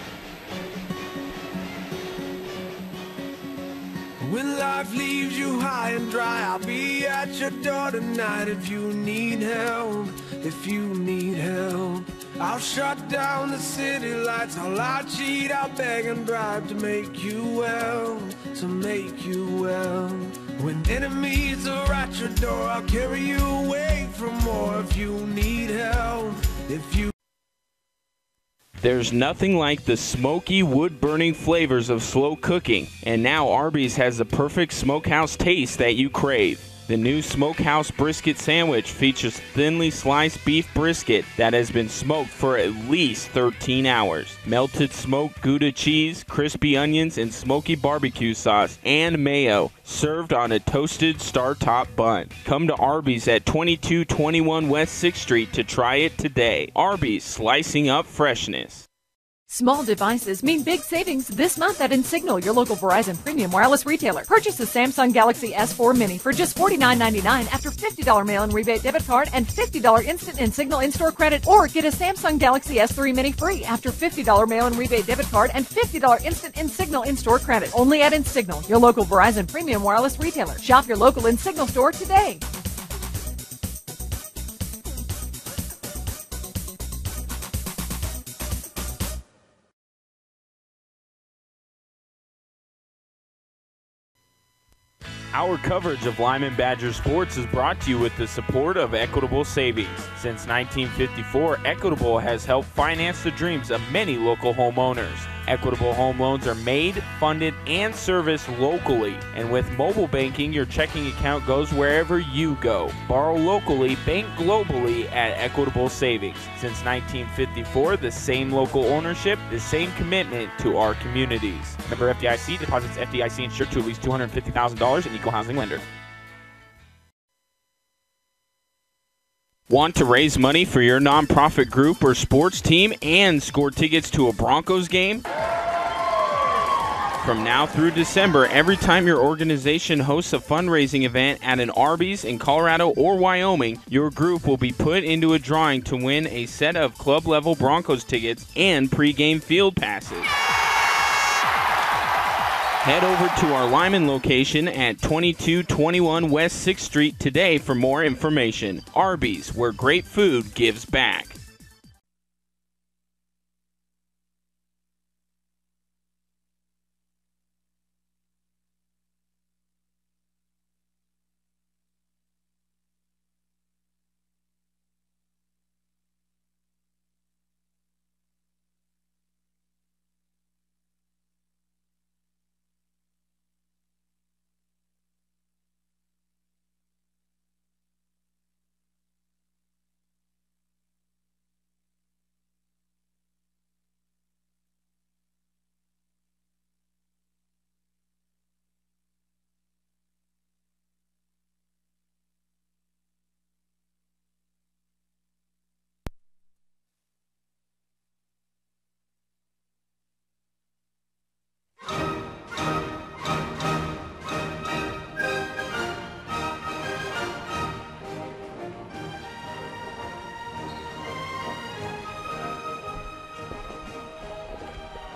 [SPEAKER 9] When life leaves you high and dry, I'll be at your door tonight if you need help, if you need help. I'll shut down the city lights, I'll cheat, I'll beg and bribe to make you well, to make you well. When enemies are at your door, I'll carry you away from more if you need help, if you.
[SPEAKER 7] There's nothing like the smoky, wood-burning flavors of slow cooking, and now Arby's has the perfect smokehouse taste that you crave. The new Smokehouse Brisket Sandwich features thinly sliced beef brisket that has been smoked for at least 13 hours, melted smoked Gouda cheese, crispy onions, and smoky barbecue sauce, and mayo, served on a toasted star-top bun. Come to Arby's at 2221 West 6th Street to try it today. Arby's, slicing up freshness.
[SPEAKER 10] Small devices mean big savings this month at Insignal, your local Verizon premium wireless retailer. Purchase the Samsung Galaxy S4 Mini for just $49.99 after $50 mail-in rebate debit card and $50 instant Insignal in-store credit. Or get a Samsung Galaxy S3 Mini free after $50 mail-in rebate debit card and $50 instant Insignal in-store credit. Only at Insignal, your local Verizon premium wireless retailer. Shop your local Insignal store today.
[SPEAKER 7] Our coverage of Limon Badger sports is brought to you with the support of Equitable Savings. Since 1954, Equitable has helped finance the dreams of many local homeowners. Equitable home loans are made, funded, and serviced locally. And with mobile banking, your checking account goes wherever you go. Borrow locally, bank globally at Equitable Savings. Since 1954, the same local ownership, the same commitment to our communities. Member FDIC, deposits FDIC insured to at least $250,000 and equal housing lender. Want to raise money for your nonprofit group or sports team and score tickets to a Broncos game? From now through December, every time your organization hosts a fundraising event at an Arby's in Colorado or Wyoming, your group will be put into a drawing to win a set of club-level Broncos tickets and pregame field passes. Head over to our Limon location at 2221 West 6th Street today for more information. Arby's, where great food gives back.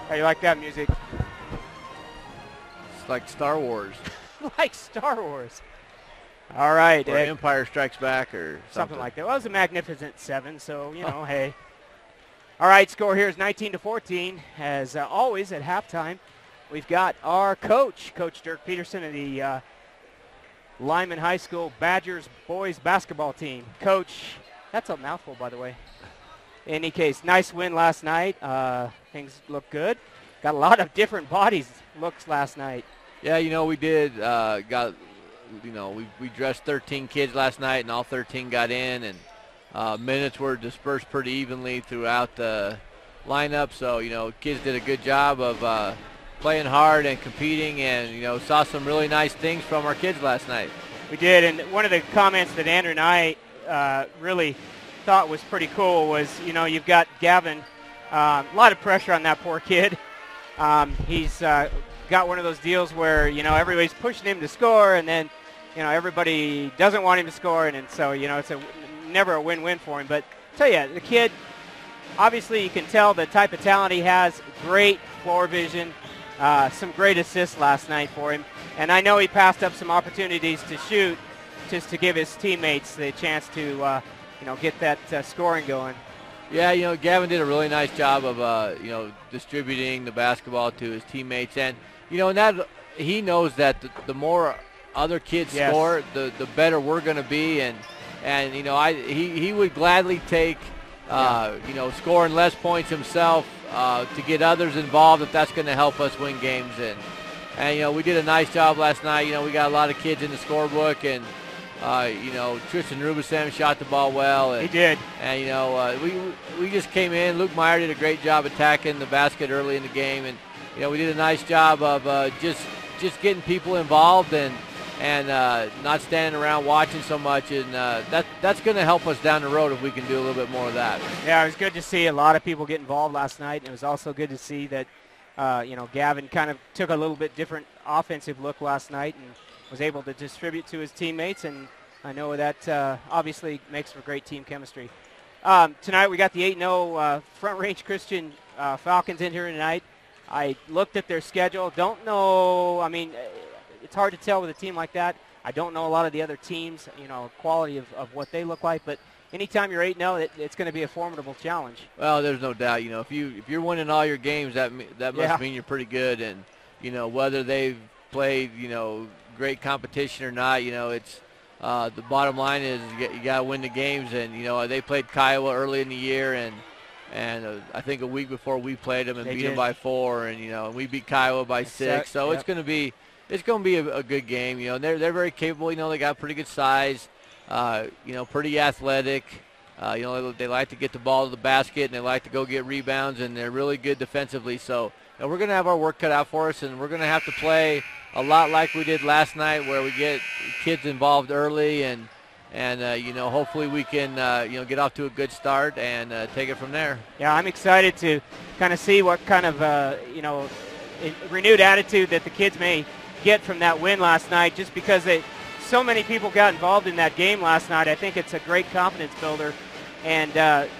[SPEAKER 1] How you like that music?
[SPEAKER 11] It's like Star Wars.
[SPEAKER 1] Like Star Wars. All right.
[SPEAKER 11] Or Empire Strikes Back or something
[SPEAKER 1] like that. Well, it was a Magnificent Seven, so, you know, hey. All right, score here is 19-14. As always at halftime, we've got our coach, Coach Dirk Peterson of the Limon High School Badgers boys basketball team. Coach, that's a mouthful, by the way. In any case, nice win last night. Things look good. Got a lot of different bodies looks last night.
[SPEAKER 11] Yeah, we did. We dressed 13 kids last night, and all 13 got in, and minutes were dispersed pretty evenly throughout the lineup. So, kids did a good job of playing hard and competing, and, saw some really nice things from our kids last night.
[SPEAKER 1] We did, and one of the comments that Andrew and I really thought was pretty cool was, you've got Gavin, a lot of pressure on that poor kid. He's got one of those deals where, everybody's pushing him to score, and then, everybody doesn't want him to score, and so, it's never a win-win for him. But I tell you, the kid, obviously you can tell the type of talent he has, great floor vision, some great assists last night for him. And I know he passed up some opportunities to shoot just to give his teammates the chance to, get that scoring going.
[SPEAKER 11] Yeah, Gavin did a really nice job of, distributing the basketball to his teammates. And, and that he knows that the more other kids score, the better we're going to be. And he would gladly take, scoring less points himself to get others involved if that's going to help us win games. And we did a nice job last night. We got a lot of kids in the scorebook, and Tristan Rubinson shot the ball well. And,
[SPEAKER 1] he did.
[SPEAKER 11] And, we just came in. Luke Meyer did a great job attacking the basket early in the game. And, we did a nice job of just getting people involved and not standing around watching so much. And that's going to help us down the road if we can do a little bit more of that.
[SPEAKER 1] Yeah, it was good to see a lot of people get involved last night. And it was also good to see that, Gavin kind of took a little bit different offensive look last night and was able to distribute to his teammates, and I know that obviously makes for great team chemistry. Tonight we got the 8-0 Front Range Christian Falcons in here tonight. I looked at their schedule. Don't know, it's hard to tell with a team like that. I don't know a lot of the other teams, quality of what they look like, but anytime you're 8-0, it's going to be a formidable challenge.
[SPEAKER 11] Well, there's no doubt. If you're winning all your games, that must mean you're pretty good, and whether they've played great competition or not, it's the bottom line is you got to win the games. And they played Kiowa early in the year, and I think a week before we played them and beat them by 4, and we beat Kiowa by 6. So it's going to be a good game. They're very capable. They got pretty good size. Pretty athletic. They like to get the ball to the basket, and they like to go get rebounds, and they're really good defensively. So we're going to have our work cut out for us, and we're going to have to play a lot like we did last night, where we get kids involved early, and hopefully we can get off to a good start and take it from there.
[SPEAKER 1] Yeah, I'm excited to kind of see what kind of renewed attitude that the kids may get from that win last night, just because so many people got involved in that game last night. I think it's a great confidence builder. And,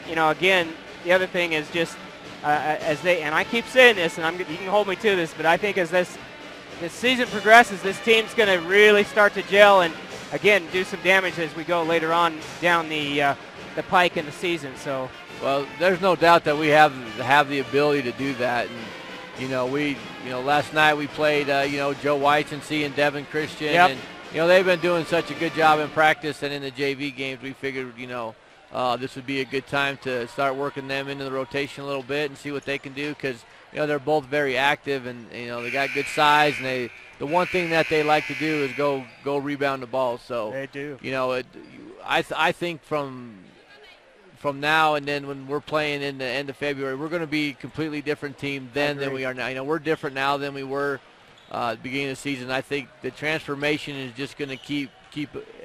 [SPEAKER 1] again, the other thing is just and I keep saying this, and you can hold me to this, but I think as this season progresses, this team's going to really start to gel and, again, do some damage as we go later on down the pike in the season. So,
[SPEAKER 11] well, there's no doubt that we have the ability to do that. And, last night we played, Joe Whitensea and Devin Christian.
[SPEAKER 1] Yep.
[SPEAKER 11] And, they've been doing such a good job in practice, and in the JV games we figured, this would be a good time to start working them into the rotation a little bit and see what they can do, because, they're both very active, and, they got good size, and the one thing that they like to do is go rebound the ball. So
[SPEAKER 1] they do.
[SPEAKER 11] I think from now and then when we're playing in the end of February, we're going to be a completely different team then than we are now. We're different now than we were at the beginning of the season. I think the transformation is just going to keep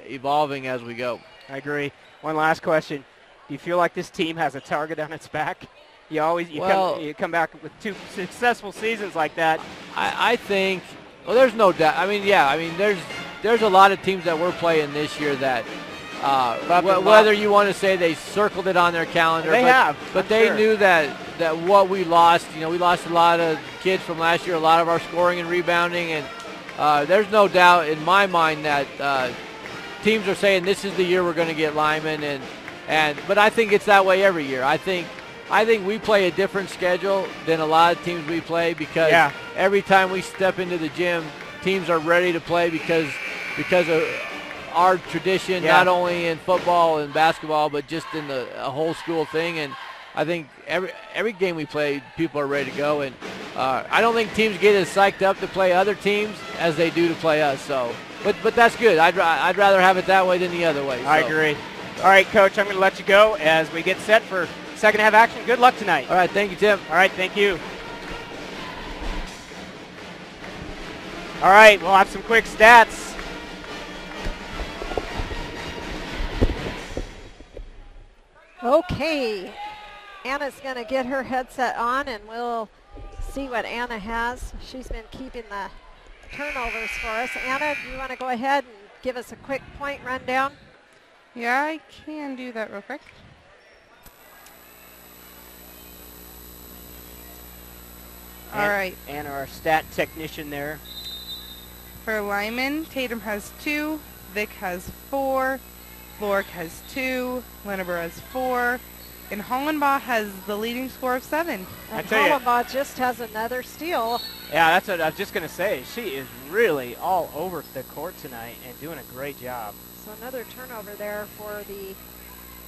[SPEAKER 11] evolving as we go.
[SPEAKER 1] I agree. One last question. Do you feel like this team has a target on its back? You come back with 2 successful seasons like that.
[SPEAKER 11] I think, well, there's no doubt. There's a lot of teams that we're playing this year that whether you want to say they circled it on their calendar, but they knew that what we lost, we lost a lot of kids from last year, a lot of our scoring and rebounding, and there's no doubt in my mind that teams are saying this is the year we're going to get Limon, but I think it's that way every year. I think I think we play a different schedule than a lot of teams we play because every time we step into the gym, teams are ready to play because of our tradition, not only in football and basketball, but just in the whole school thing. And I think every game we play, people are ready to go. And I don't think teams get as psyched up to play other teams as they do to play us. So, but that's good. I'd rather have it that way than the other way. So.
[SPEAKER 1] I agree. All right, Coach, I'm going to let you go as we get set for second half action. Good luck tonight.
[SPEAKER 11] All right, thank you, Tim.
[SPEAKER 1] All right, thank you. All right, we'll have some quick stats.
[SPEAKER 2] Okay, Anna's going to get her headset on, and we'll see what Anna has. She's been keeping the turnovers for us. Anna, do you want to go ahead and give us a quick point rundown?
[SPEAKER 4] Yeah, I can do that real quick. All right.
[SPEAKER 1] Anna, our stat technician there.
[SPEAKER 4] For Limon, Tatum has 2, Vic has 4, Lork has 2, Linneber has 4, and Hollenbaugh has the leading score of 7.
[SPEAKER 2] And Hollenbaugh just has another steal.
[SPEAKER 1] Yeah, that's what I was just going to say. She is really all over the court tonight and doing a great job.
[SPEAKER 2] So another turnover there for the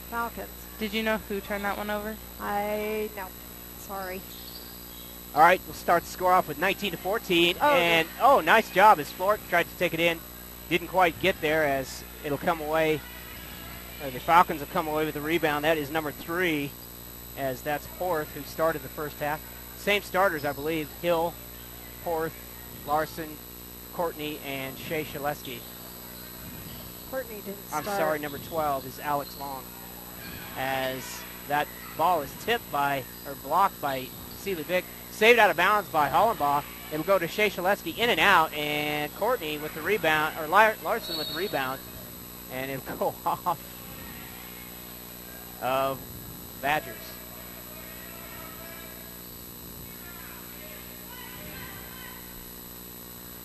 [SPEAKER 2] Falcons.
[SPEAKER 4] Did you know who turned that one over?
[SPEAKER 2] No. Sorry.
[SPEAKER 1] All right, we'll start the score off with 19-14. Nice job as Flork tried to take it in. Didn't quite get there as it'll come away. The Falcons will come away with the rebound. That is number 3, as that's Porth, who started the first half. Same starters, I believe. Hill, Porth, Larson, Courtney, and Shea Shaleski.
[SPEAKER 2] Courtney didn't
[SPEAKER 1] I'm
[SPEAKER 2] start.
[SPEAKER 1] sorry, number 12 is Alex Long. As that ball is tipped by, or blocked by Seeley Vick. Saved out of bounds by Hollenbaugh. It'll go to Shea Shaleski in and out, and Courtney with the rebound, or Larson with the rebound, and it'll go off of Badgers.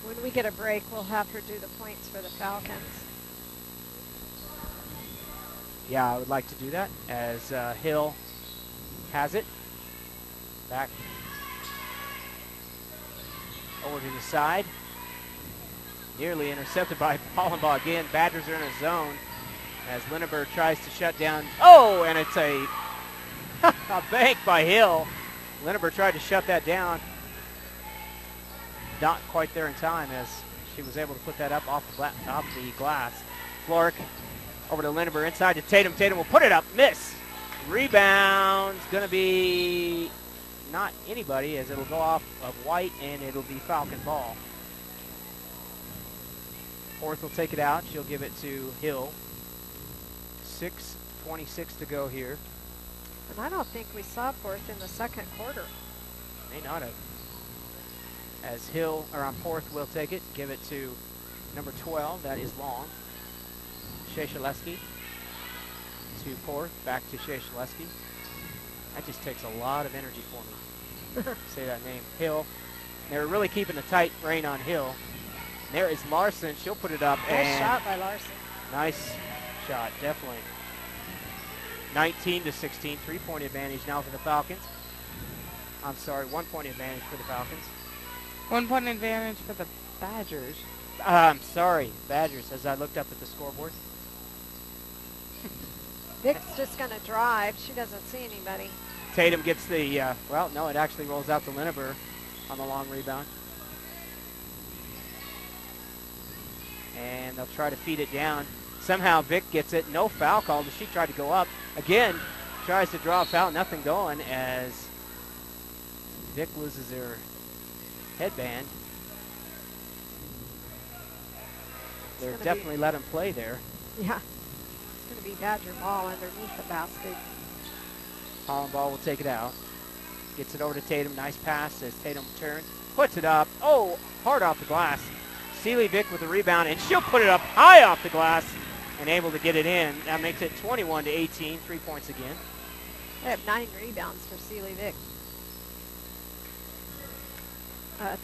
[SPEAKER 2] When we get a break, we'll have her do the points for the Falcons.
[SPEAKER 1] Yeah, I would like to do that as Hill has it. Back over to the side. Nearly intercepted by Hollenbaugh again. Badgers are in a zone as Linneber tries to shut down. Oh, and it's a bank by Hill. Linneber tried to shut that down. Not quite there in time as she was able to put that up off the glass. Flork over to Linneber inside to Tatum. Tatum will put it up. Miss. Rebound's going to be not anybody as it'll go off of White and it'll be Falcon ball. Porth will take it out. She'll give it to Hill. 6:26 to go here.
[SPEAKER 2] And I don't think we saw Porth in the second quarter.
[SPEAKER 1] May not have. As Hill, or on Porth, will take it. Give it to number 12. That is Long. Shea Shaleski to Porth. Back to Shea Shaleski. That just takes a lot of energy for me. Say that name. Hill. They were really keeping a tight rein on Hill. There is Larson. She'll put it up.
[SPEAKER 2] Nice shot by Larson.
[SPEAKER 1] Nice shot, definitely. 19-16, 3-point advantage now for the Falcons. I'm sorry, 1-point advantage for the Falcons.
[SPEAKER 4] 1-point advantage for the Badgers.
[SPEAKER 1] I'm sorry, Badgers, as I looked up at the scoreboard.
[SPEAKER 2] Vic's just going to drive. She doesn't see anybody.
[SPEAKER 1] Tatum gets the, well, no, it actually rolls out to Linneber on the long rebound. And they'll try to feed it down. Somehow Vic gets it. No foul called as she tried to go up. Again, tries to draw a foul. Nothing going as Vic loses her headband. They're definitely let him play there.
[SPEAKER 2] Yeah. It's going to be Badger ball underneath the basket.
[SPEAKER 1] Hollenbaugh will take it out. Gets it over to Tatum. Nice pass as Tatum turns. Puts it up. Oh, hard off the glass. Seeley Vick with the rebound, and she'll put it up high off the glass and able to get it in. That makes it 21-18, 3 points again.
[SPEAKER 2] They have 9 rebounds for Seeley Vick.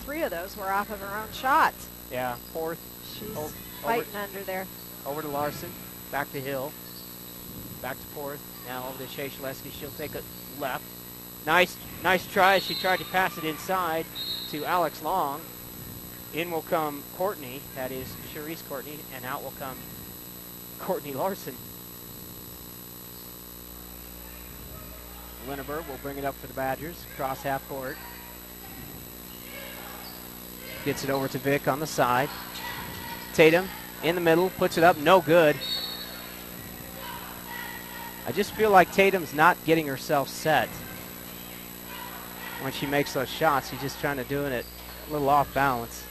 [SPEAKER 2] 3 of those were off of her own shots.
[SPEAKER 1] Yeah, Porth.
[SPEAKER 2] She's fighting under there.
[SPEAKER 1] Over to Larson. Back to Hill. Back to Porth. Now over to Shea Shaleski. She'll take it left. Nice try. She tried to pass it inside to Alex Long. In will come Courtney, that is Cherise Courtney, and out will come Courtney Larson. Linneberg will bring it up for the Badgers, across half court. Gets it over to Vick on the side. Tatum in the middle, puts it up, no good. I just feel like Tatum's not getting herself set when she makes those shots. She's just trying to do it a little off balance.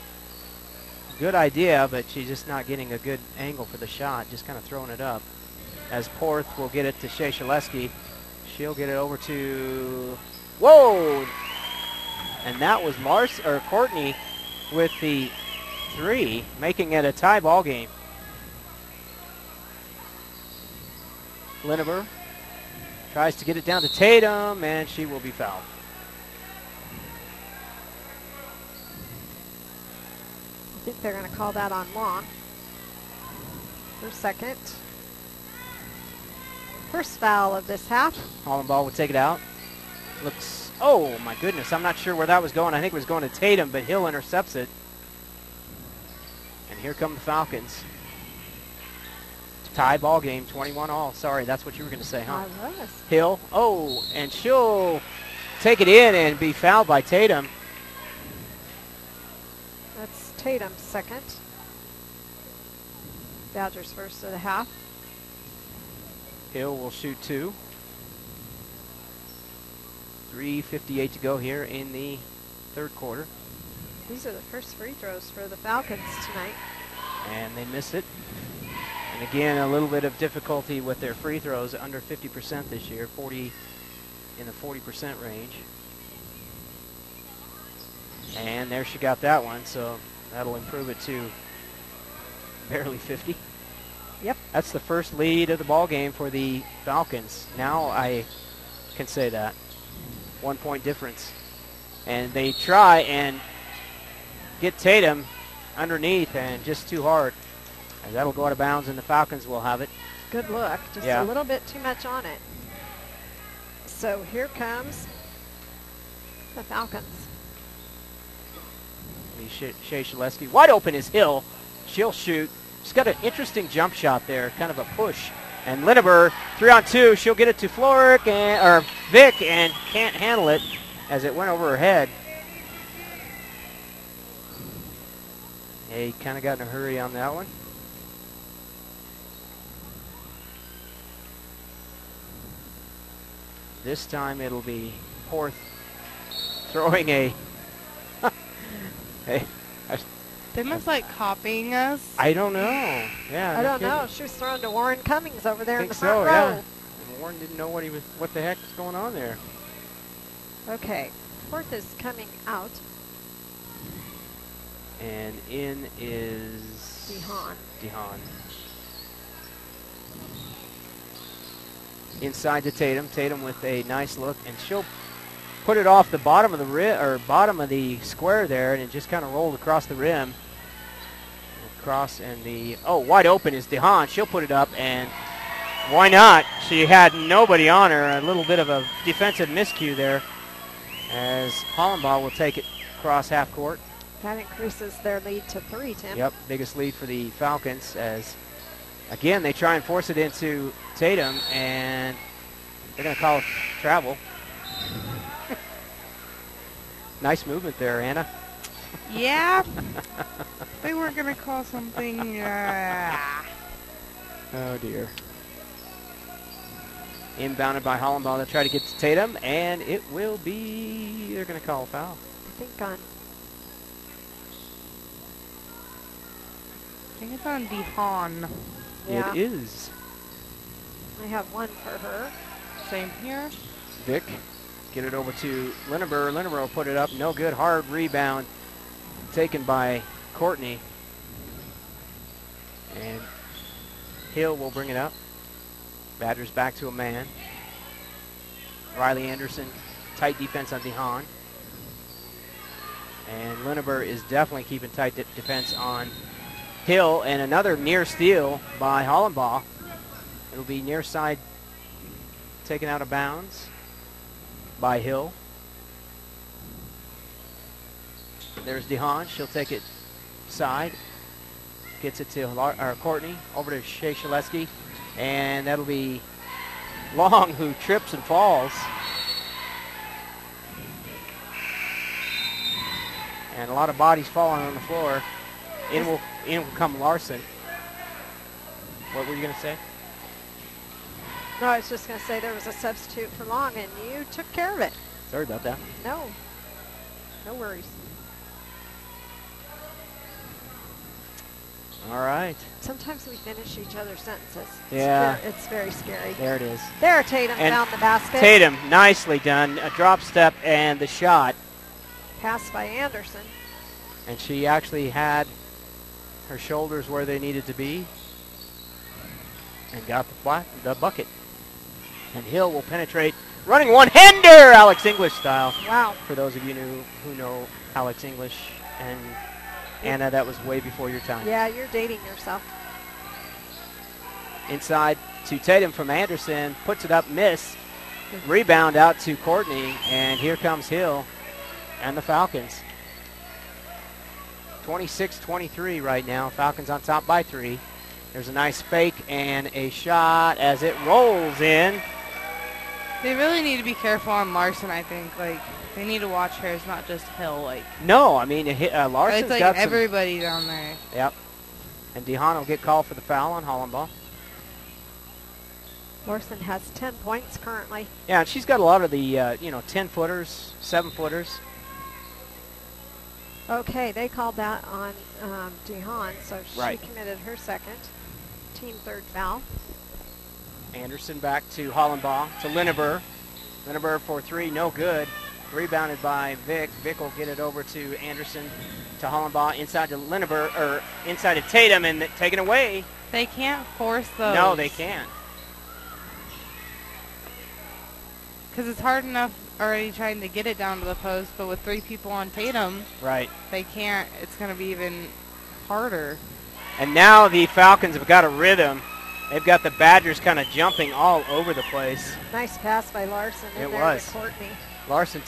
[SPEAKER 1] Good idea, but she's just not getting a good angle for the shot, just kind of throwing it up. As Porth will get it to Shea Shaleski. She'll get it over to, whoa! And that was Courtney with the 3, making it a tie ball game. Linneber tries to get it down to Tatum, and she will be fouled.
[SPEAKER 2] I think they're going to call that on Long. For second. First foul of this half.
[SPEAKER 1] Hollenbaugh will take it out. Looks, oh my goodness, I'm not sure where that was going. I think it was going to Tatum, but Hill intercepts it. And here come the Falcons. Tie ball game, 21-all. Sorry, that's what you were going to say, huh?
[SPEAKER 2] I was.
[SPEAKER 1] Hill, oh, and she'll take it in and be fouled by Tatum.
[SPEAKER 2] That's Tatum's second. Badgers first of the half.
[SPEAKER 1] Hill will shoot 2. 3:58 to go here in the third quarter.
[SPEAKER 2] These are the first free throws for the Falcons tonight.
[SPEAKER 1] And they miss it. And again, a little bit of difficulty with their free throws, under 50% this year, 40 in the 40% range. And there she got that one, so that'll improve it to barely 50.
[SPEAKER 2] Yep.
[SPEAKER 1] That's the first lead of the ball game for the Falcons. Now I can say that. 1 point difference. And they try and get Tatum underneath, and just too hard. And that'll go out of bounds, and the Falcons will have it.
[SPEAKER 2] Good look. Just a little bit too much on it. So here comes the Falcons.
[SPEAKER 1] Shea Shaleski. Wide open is Hill. She'll shoot. She's got an interesting jump shot there, kind of a push. And Linneber, 3-on-2. She'll get it to Vick, and can't handle it as it went over her head. He kind of got in a hurry on that one. This time it'll be Porth throwing a... hey,
[SPEAKER 4] they must like copying us.
[SPEAKER 1] I don't know. Yeah,
[SPEAKER 2] I don't know. She was thrown to Warren Cummings over there in the front row.
[SPEAKER 1] Yeah. And Warren didn't know what the heck was going on there.
[SPEAKER 2] Okay, Porth is coming out.
[SPEAKER 1] And in is DeHaan. Inside to Tatum. Tatum with a nice look, and she'll put it off the bottom of the bottom of the square there, and it just kind of rolled across the rim. Across, and wide open is DeHaan. She'll put it up, and why not? She had nobody on her. A little bit of a defensive miscue there, as Hollenbaugh will take it across half court.
[SPEAKER 2] That increases their lead to 3, Tim.
[SPEAKER 1] Yep, biggest lead for the Falcons, as again they try and force it into Tatum, and they're going to call it travel. Nice movement there, Anna.
[SPEAKER 4] Yeah. They were going to call something.
[SPEAKER 1] Oh, dear. Inbounded by Hollenbaugh. They'll try to get to Tatum, and it will be, they're going to call a foul.
[SPEAKER 2] I
[SPEAKER 4] think it's on DeHaan.
[SPEAKER 2] Yeah.
[SPEAKER 1] It is.
[SPEAKER 2] I have 1 for her.
[SPEAKER 4] Same here.
[SPEAKER 1] Vick, get it over to Linneber. Linneber will put it up. No good. Hard rebound taken by Courtney. And Hill will bring it up. Badgers back to a man. Riley Anderson, tight defense on DeHaan. And Linneber is definitely keeping tight defense on Hill, and another near steal by Hollenbaugh. It'll be near side taken out of bounds. by Hill. There's DeHaan. She'll take it side. Gets it to Courtney. Over to Shea Shaleski. And that'll be Long, who trips and falls. And a lot of bodies falling on the floor. In will come Larson. What were you going to say?
[SPEAKER 2] No, I was just going to say there was a substitute for Long, and you took care of it.
[SPEAKER 1] Sorry about that.
[SPEAKER 2] No. No worries.
[SPEAKER 1] All right.
[SPEAKER 2] Sometimes we finish each other's sentences.
[SPEAKER 1] Yeah.
[SPEAKER 2] It's very scary.
[SPEAKER 1] There it is.
[SPEAKER 2] There, Tatum
[SPEAKER 1] and
[SPEAKER 2] found the basket.
[SPEAKER 1] Tatum, nicely done. A drop step and the shot.
[SPEAKER 2] Passed by Anderson.
[SPEAKER 1] And she actually had her shoulders where they needed to be and got the bucket. And Hill will penetrate. Running one-hander, Alex English style.
[SPEAKER 2] Wow.
[SPEAKER 1] For those of you who know Alex English. And Anna, that was way before your time.
[SPEAKER 2] Yeah, you're dating yourself.
[SPEAKER 1] Inside to Tatum from Anderson. Puts it up, miss. Rebound out to Courtney. And here comes Hill and the Falcons. 26-23 right now. Falcons on top by 3. There's a nice fake and a shot as it rolls in.
[SPEAKER 4] They really need to be careful on Larson, I think. Like, they need to watch her. It's not just Hill. Like,
[SPEAKER 1] no, I mean, Larson's
[SPEAKER 4] it's like
[SPEAKER 1] got
[SPEAKER 4] everybody down there.
[SPEAKER 1] Yep. And DeHaan will get called for the foul on Hollenbaugh.
[SPEAKER 2] Larson has 10 points currently.
[SPEAKER 1] Yeah, and she's got a lot of the, 10-footers, 7-footers.
[SPEAKER 2] Okay, they called that on DeHaan, so
[SPEAKER 1] Right.
[SPEAKER 2] she committed her second. Team third foul.
[SPEAKER 1] Anderson back to Hollenbaugh, to Linneber. Linneber for 3, no good. Rebounded by Vic. Vic will get it over to Anderson, to Hollenbaugh, inside to Linneber, or inside to Tatum, and taken away.
[SPEAKER 4] They can't force those.
[SPEAKER 1] No, they can't.
[SPEAKER 4] Because it's hard enough already trying to get it down to the post, but with 3 people on Tatum,
[SPEAKER 1] right,
[SPEAKER 4] they can't. It's going to be even harder.
[SPEAKER 1] And now the Falcons have got a rhythm. They've got the Badgers kind of jumping all over the place.
[SPEAKER 2] Nice pass by Larson in
[SPEAKER 1] It
[SPEAKER 2] there
[SPEAKER 1] was.
[SPEAKER 2] to Courtney.
[SPEAKER 1] Larson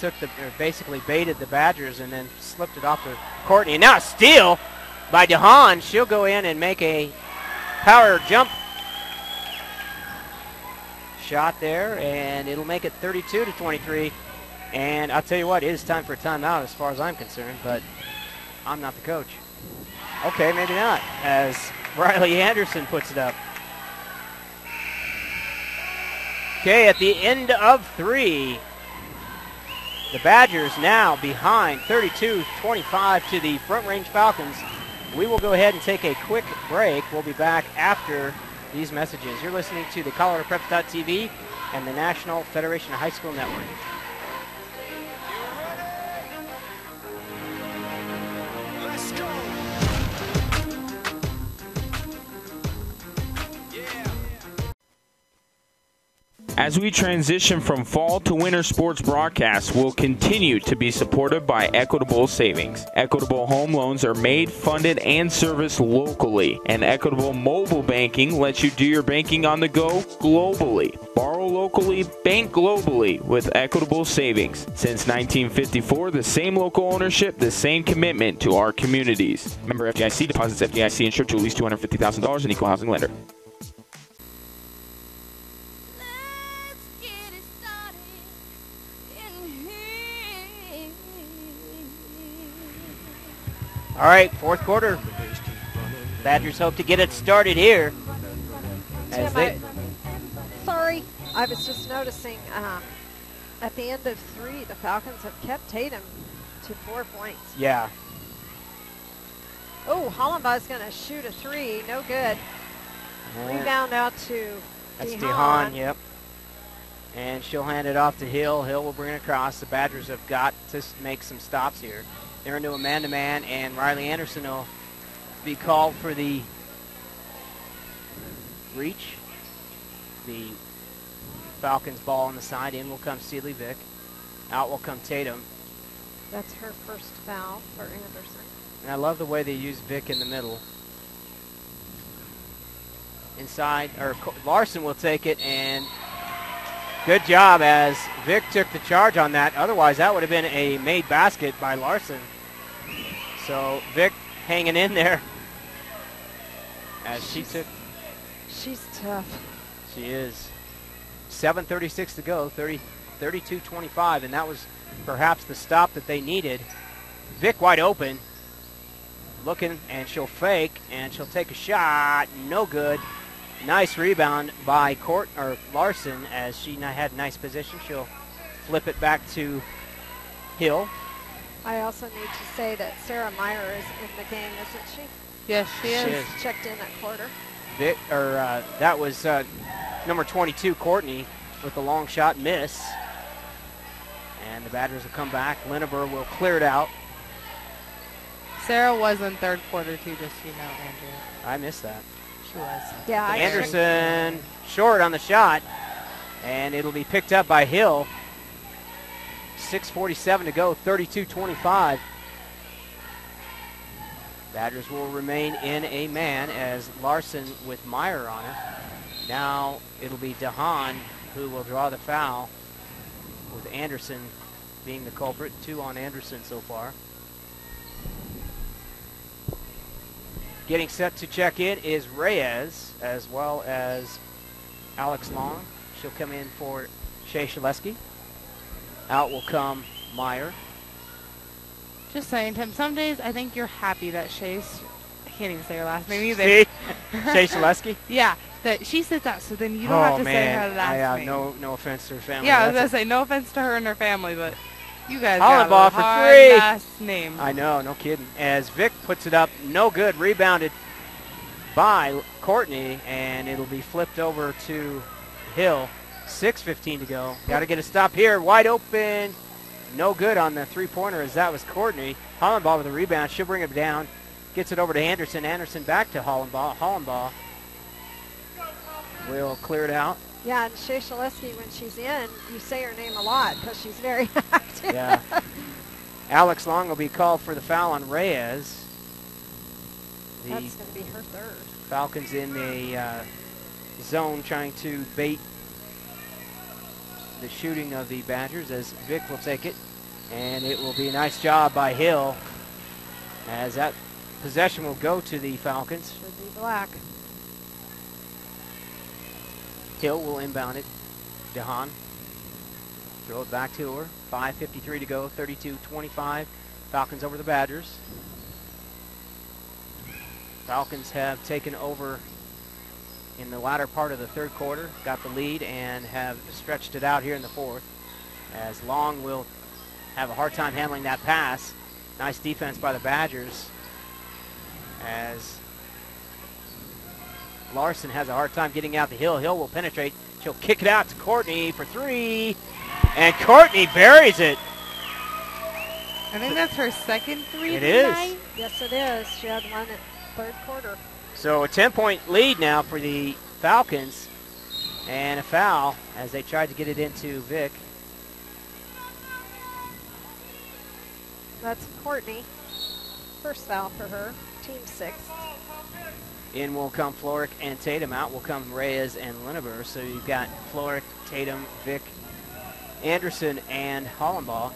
[SPEAKER 1] basically baited the Badgers and then slipped it off to Courtney. And now a steal by DeHaan. She'll go in and make a power jump shot there, and it'll make it 32-23. And I'll tell you what, it is time for a timeout as far as I'm concerned, but I'm not the coach. Okay, maybe not, as Riley Anderson puts it up. Okay, at the end of 3, the Badgers now behind 32-25 to the Front Range Falcons. We will go ahead and take a quick break. We'll be back after these messages. You're listening to the ColoradoPreps.tv and the National Federation of High School Network.
[SPEAKER 9] Let's go.
[SPEAKER 7] As we transition from fall to winter sports broadcasts, we'll continue to be supported by Equitable Savings. Equitable home loans are made, funded, and serviced locally. And Equitable Mobile Banking lets you do your banking on the go globally. Borrow locally, bank globally with Equitable Savings. Since 1954, the same local ownership, the same commitment to our communities. Member FDIC, deposits FDIC insured to at least $250,000, an equal housing lender.
[SPEAKER 1] All right, fourth quarter. Badgers hope to get it started here.
[SPEAKER 2] Sorry, I was just noticing at the end of 3, the Falcons have kept Tatum to 4 points.
[SPEAKER 1] Yeah.
[SPEAKER 2] Oh, Hollenbaugh's going to shoot a 3. No good. Rebound out to
[SPEAKER 1] That's
[SPEAKER 2] DeHaan.
[SPEAKER 1] DeHaan, yep. And she'll hand it off to Hill. Hill will bring it across. The Badgers have got to make some stops here. They're into a man-to-man, and Riley Anderson will be called for the reach. The Falcons ball on the side. In will come Seeley Vick. Out will come Tatum.
[SPEAKER 2] That's her first foul for Anderson.
[SPEAKER 1] And I love the way they use Vick in the middle. Inside, or Larson will take it, and Good job as Vic took the charge on that. Otherwise, that would have been a made basket by Larson. So Vic hanging in there as she took.
[SPEAKER 2] She's tough.
[SPEAKER 1] She is. 7:36 to go, 32-25, and that was perhaps the stop that they needed. Vic wide open, looking, and she'll fake, and she'll take a shot. No good. Nice rebound by Larson as she had nice position. She'll flip it back to Hill.
[SPEAKER 2] I also need to say that Sarah Meyer is in the game, isn't she?
[SPEAKER 4] Yes, she is.
[SPEAKER 2] Checked in at quarter.
[SPEAKER 1] That was number 22, Courtney, with the long shot miss. And the Badgers will come back. Lineber will clear it out.
[SPEAKER 4] Sarah was in third quarter, too, just so you know, Andrea.
[SPEAKER 1] I missed that.
[SPEAKER 4] She was.
[SPEAKER 2] Yeah,
[SPEAKER 1] Anderson short on the shot, and it'll be picked up by Hill. 6:47 to go, 32-25. Badgers will remain in a man as Larson with Meyer on her. Now it'll be DeHaan who will draw the foul, with Anderson being the culprit. 2 on Anderson so far. Getting set to check in is Reyes, as well as Alex Long. She'll come in for Shea Shaleski. Out will come Meyer.
[SPEAKER 4] Just saying, Tim, some days I think you're happy that Shay's, I can't even say her last name either.
[SPEAKER 1] Shea Shaleski?
[SPEAKER 4] Yeah, that she sits out, so then you don't have to say her last name.
[SPEAKER 1] No offense to her family.
[SPEAKER 4] Yeah, I was going to say, no offense to her and her family, but you guys
[SPEAKER 1] Hollenbaugh
[SPEAKER 4] got a
[SPEAKER 1] for
[SPEAKER 4] hard
[SPEAKER 1] 3.
[SPEAKER 4] last name.
[SPEAKER 1] I know, no kidding. As Vic puts it up, no good. Rebounded by Courtney, and it'll be flipped over to Hill. 6:15 to go. Got to get a stop here. Wide open. No good on the three-pointer as that was Courtney. Hollenbaugh with a rebound. She'll bring it down. Gets it over to Anderson. Anderson back to Hollenbaugh. Hollenbaugh will clear it out.
[SPEAKER 2] Yeah, and Shea Shaleski, when she's in, you say her name a lot because she's very active.
[SPEAKER 1] Yeah. Alex Long will be called for the foul on Reyes.
[SPEAKER 2] That's going to be her third.
[SPEAKER 1] Falcons in the zone trying to bait the shooting of the Badgers as Vic will take it. And it will be a nice job by Hill as that possession will go to the Falcons.
[SPEAKER 2] Should be black.
[SPEAKER 1] Hill will inbound it. DeHaan. Throw it back to her. 5:53 to go. 32-25. Falcons over the Badgers. Falcons have taken over in the latter part of the third quarter. Got the lead and have stretched it out here in the fourth. As Long will have a hard time handling that pass. Nice defense by the Badgers. As Larson has a hard time getting out the Hill. Hill will penetrate. She'll kick it out to Courtney for 3. And Courtney buries it.
[SPEAKER 4] I think that's her second 3
[SPEAKER 1] It
[SPEAKER 4] tonight.
[SPEAKER 1] is.
[SPEAKER 2] Yes, it is. She had one at third quarter.
[SPEAKER 1] So a 10-point lead now for the Falcons. And a foul as they tried to get it into Vic.
[SPEAKER 2] That's Courtney. First foul for her. Team 6.
[SPEAKER 1] In will come Floric and Tatum. Out will come Reyes and Lineber. So you've got Floric, Tatum, Vic, Anderson, and Hollenbaugh.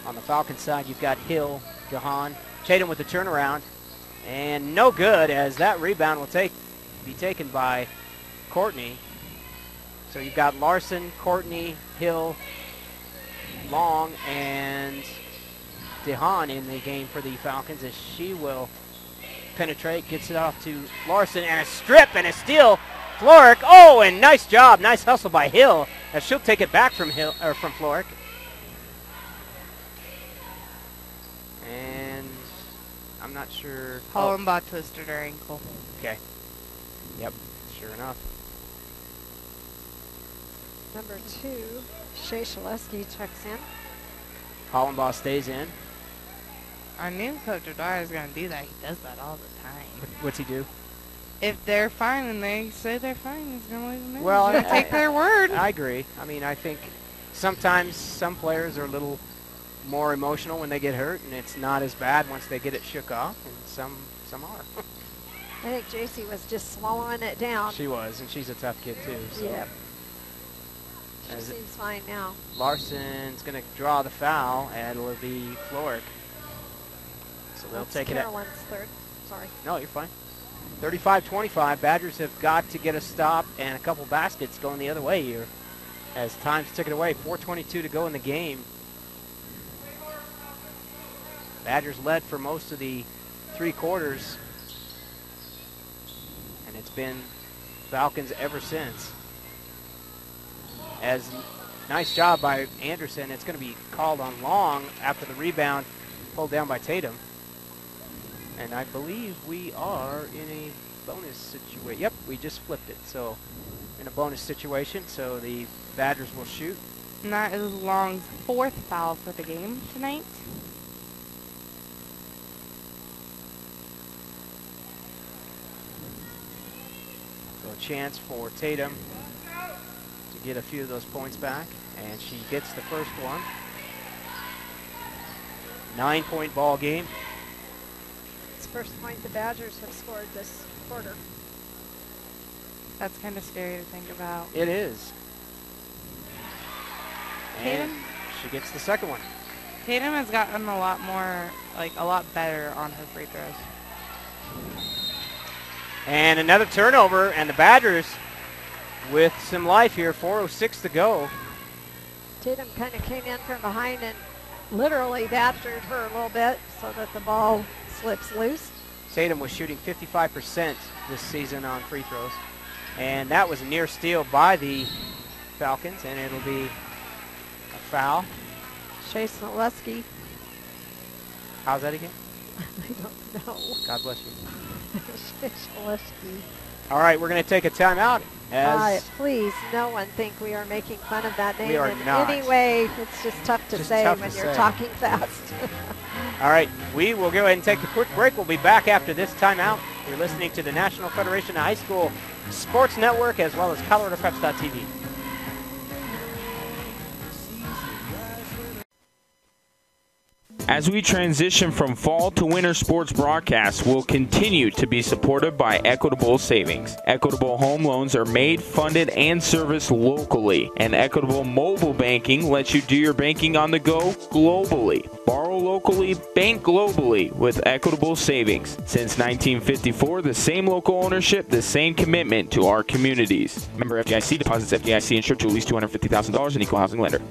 [SPEAKER 1] On the Falcons side, you've got Hill, DeHaan, Tatum with the turnaround. And no good as that rebound will be taken by Courtney. So you've got Larson, Courtney, Hill, Long, and DeHaan in the game for the Falcons as she will penetrate, gets it off to Larson, and a strip and a steal. Floric, oh, and nice job, nice hustle by Hill as she'll take it back from Hill or from Floric. And I'm not sure.
[SPEAKER 4] Hollenbaugh twisted her ankle.
[SPEAKER 1] Okay. Yep, sure enough.
[SPEAKER 2] Number 2, Shea Shaleski checks in.
[SPEAKER 1] Hollenbaugh stays in.
[SPEAKER 4] Our new coach O'Dwyer is going to do that. He does that all the time.
[SPEAKER 1] What's he do?
[SPEAKER 4] If they're fine and they say they're fine, he's going to leave them in.
[SPEAKER 1] Well,
[SPEAKER 4] He's going to take their word.
[SPEAKER 1] I agree. I mean, I think sometimes some players are a little more emotional when they get hurt, and it's not as bad once they get it shook off, and some are.
[SPEAKER 2] I think JC was just swallowing it down.
[SPEAKER 1] She was, and she's a tough kid too. So.
[SPEAKER 2] Yeah. She seems fine now.
[SPEAKER 1] Larson's going to draw the foul, and it'll be Floric. So they'll take
[SPEAKER 2] Caroline's third. Sorry.
[SPEAKER 1] No, you're fine. 35-25. Badgers have got to get a stop and a couple baskets going the other way here as time's ticking away. 4:22 to go in the game. Badgers led for most of the 3 quarters, and it's been Falcons ever since. As nice job by Anderson. It's going to be called on Long after the rebound pulled down by Tatum. And I believe we are in a bonus situation. Yep, we just flipped it. So in a bonus situation, so the Badgers will shoot.
[SPEAKER 4] And that is Long's 4th foul for the game tonight.
[SPEAKER 1] So a chance for Tatum to get a few of those points back. And she gets the first one. 9-point ball game.
[SPEAKER 2] It's the first point the Badgers have scored this quarter.
[SPEAKER 4] That's kind of scary to think about.
[SPEAKER 1] It is. And
[SPEAKER 4] Tatum?
[SPEAKER 1] she gets the second one.
[SPEAKER 4] Tatum has gotten a lot more, a lot better on her free throws.
[SPEAKER 1] And another turnover, and the Badgers with some life here. 4:06 to go.
[SPEAKER 2] Tatum kind of came in from behind and literally badgered her a little bit so that the ball slips loose.
[SPEAKER 1] Tatum was shooting 55% this season on free throws. And that was a near steal by the Falcons, and it'll be a foul.
[SPEAKER 2] Shea Smoleski.
[SPEAKER 1] How's that again?
[SPEAKER 2] I don't know.
[SPEAKER 1] God bless you.
[SPEAKER 2] Shea Smoleski.
[SPEAKER 1] All right, we're going to take a timeout.
[SPEAKER 2] Please, no one think we are making fun of that name
[SPEAKER 1] We are
[SPEAKER 2] in
[SPEAKER 1] not.
[SPEAKER 2] any way. It's just tough to say when you're talking fast.
[SPEAKER 1] All right, we will go ahead and take a quick break. We'll be back after this timeout. You're listening to the National Federation of High School Sports Network as well as ColoradoPreps.tv.
[SPEAKER 7] As we transition from fall to winter sports broadcasts, we'll continue to be supported by Equitable Savings. Equitable home loans are made, funded, and serviced locally, and Equitable mobile banking lets you do your banking on the go globally. Borrow locally, bank globally with Equitable Savings. Since 1954, the same local ownership, the same commitment to our communities. Member FDIC, deposits FDIC insured to at least $250,000, an equal housing lender.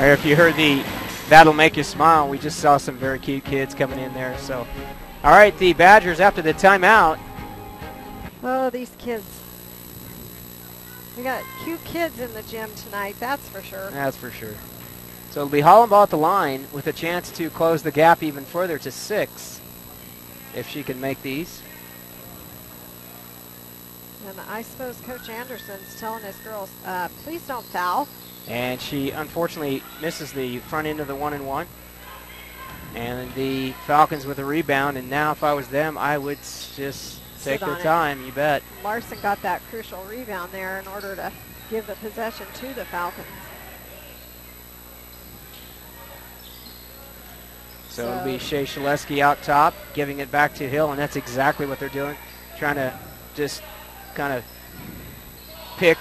[SPEAKER 1] Or if you heard the That'll Make You Smile, we just saw some very cute kids coming in there. So, all right, the Badgers after the timeout.
[SPEAKER 2] Oh, these kids. We got cute kids in the gym tonight, that's for sure.
[SPEAKER 1] That's for sure. So it'll be Hollenbaugh at the line with a chance to close the gap even further to 6 if she can make these.
[SPEAKER 2] And I suppose Coach Anderson's telling his girls, please don't foul.
[SPEAKER 1] And she unfortunately misses the front end of the 1-and-1. And the Falcons with a rebound. And now if I was them, I would just take their time, you bet.
[SPEAKER 2] Larson got that crucial rebound there in order to give the possession to the Falcons.
[SPEAKER 1] So it'll be Shea Shaleski out top, giving it back to Hill, and that's exactly what they're doing. Trying to just kind of pick.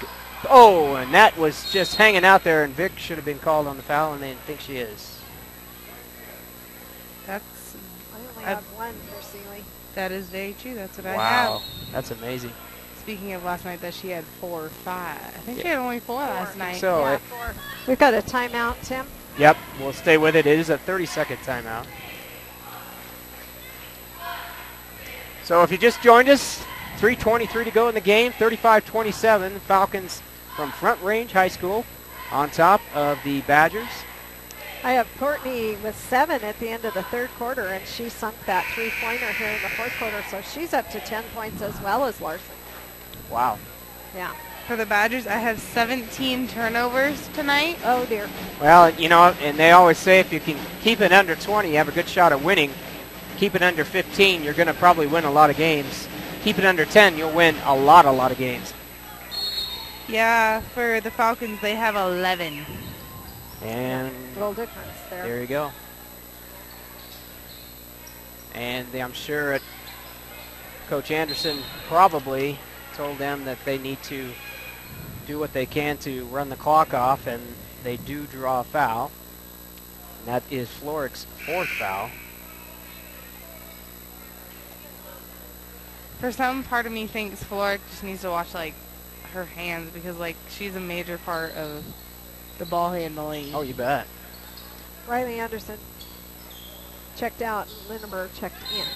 [SPEAKER 1] Oh, and that was just hanging out there, and Vic should have been called on the foul, and they didn't think she is.
[SPEAKER 2] I only have one for Seeley.
[SPEAKER 4] That is very true. That's what I have.
[SPEAKER 1] Wow, that's amazing.
[SPEAKER 4] Speaking of last night, that she had 4 or 5. I think she had only 4 last night.
[SPEAKER 1] So
[SPEAKER 2] yeah, 4. We've got a timeout, Tim.
[SPEAKER 1] Yep, we'll stay with it. It is a 30-second timeout. So if you just joined us, 3:23 to go in the game, 35-27. Falcons from Front Range High School on top of the Badgers.
[SPEAKER 2] I have Courtney with 7 at the end of the third quarter, and she sunk that 3-pointer here in the fourth quarter, so she's up to 10 points as well as Larson.
[SPEAKER 1] Wow.
[SPEAKER 2] Yeah.
[SPEAKER 4] For the Badgers, I have 17 turnovers tonight.
[SPEAKER 2] Oh, dear.
[SPEAKER 1] Well, you know, and they always say if you can keep it under 20, you have a good shot at winning. Keep it under 15, you're going to probably win a lot of games. Keep it under 10, you'll win a lot of games.
[SPEAKER 4] Yeah, for the Falcons, they have 11.
[SPEAKER 1] And
[SPEAKER 2] little difference there.
[SPEAKER 1] There you go. And I'm sure Coach Anderson probably told them that they need to do what they can to run the clock off, and they do draw a foul. And that is Florick's 4th foul.
[SPEAKER 4] For some part of me thinks Florick just needs to watch, like, her hands, because, like, she's a major part of the ball handling.
[SPEAKER 1] Oh, you bet.
[SPEAKER 2] Riley Anderson checked out, and Lindenberg checked in.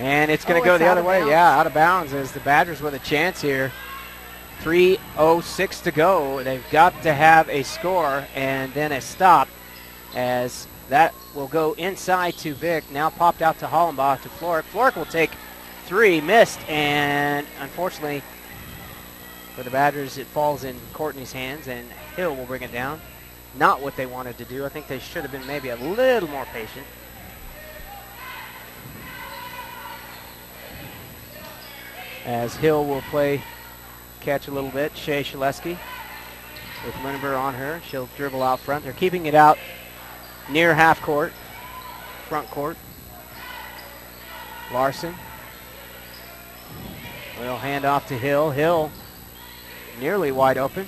[SPEAKER 1] And it's going to go the other way. Yeah, out of bounds as the Badgers with a chance here. 3:06 to go. They've got to have a score and then a stop, as that will go inside to Vick. Now popped out to Hollenbach to Florick. Florick will take 3, missed, and unfortunately for the Badgers, it falls in Courtney's hands, and Hill will bring it down. Not what they wanted to do. I think they should have been maybe a little more patient. As Hill will play catch a little bit. Shea Shaleski with Lindenberg on her. She'll dribble out front. They're keeping it out near half court, front court. Larson will hand off to Hill. Hill nearly wide open.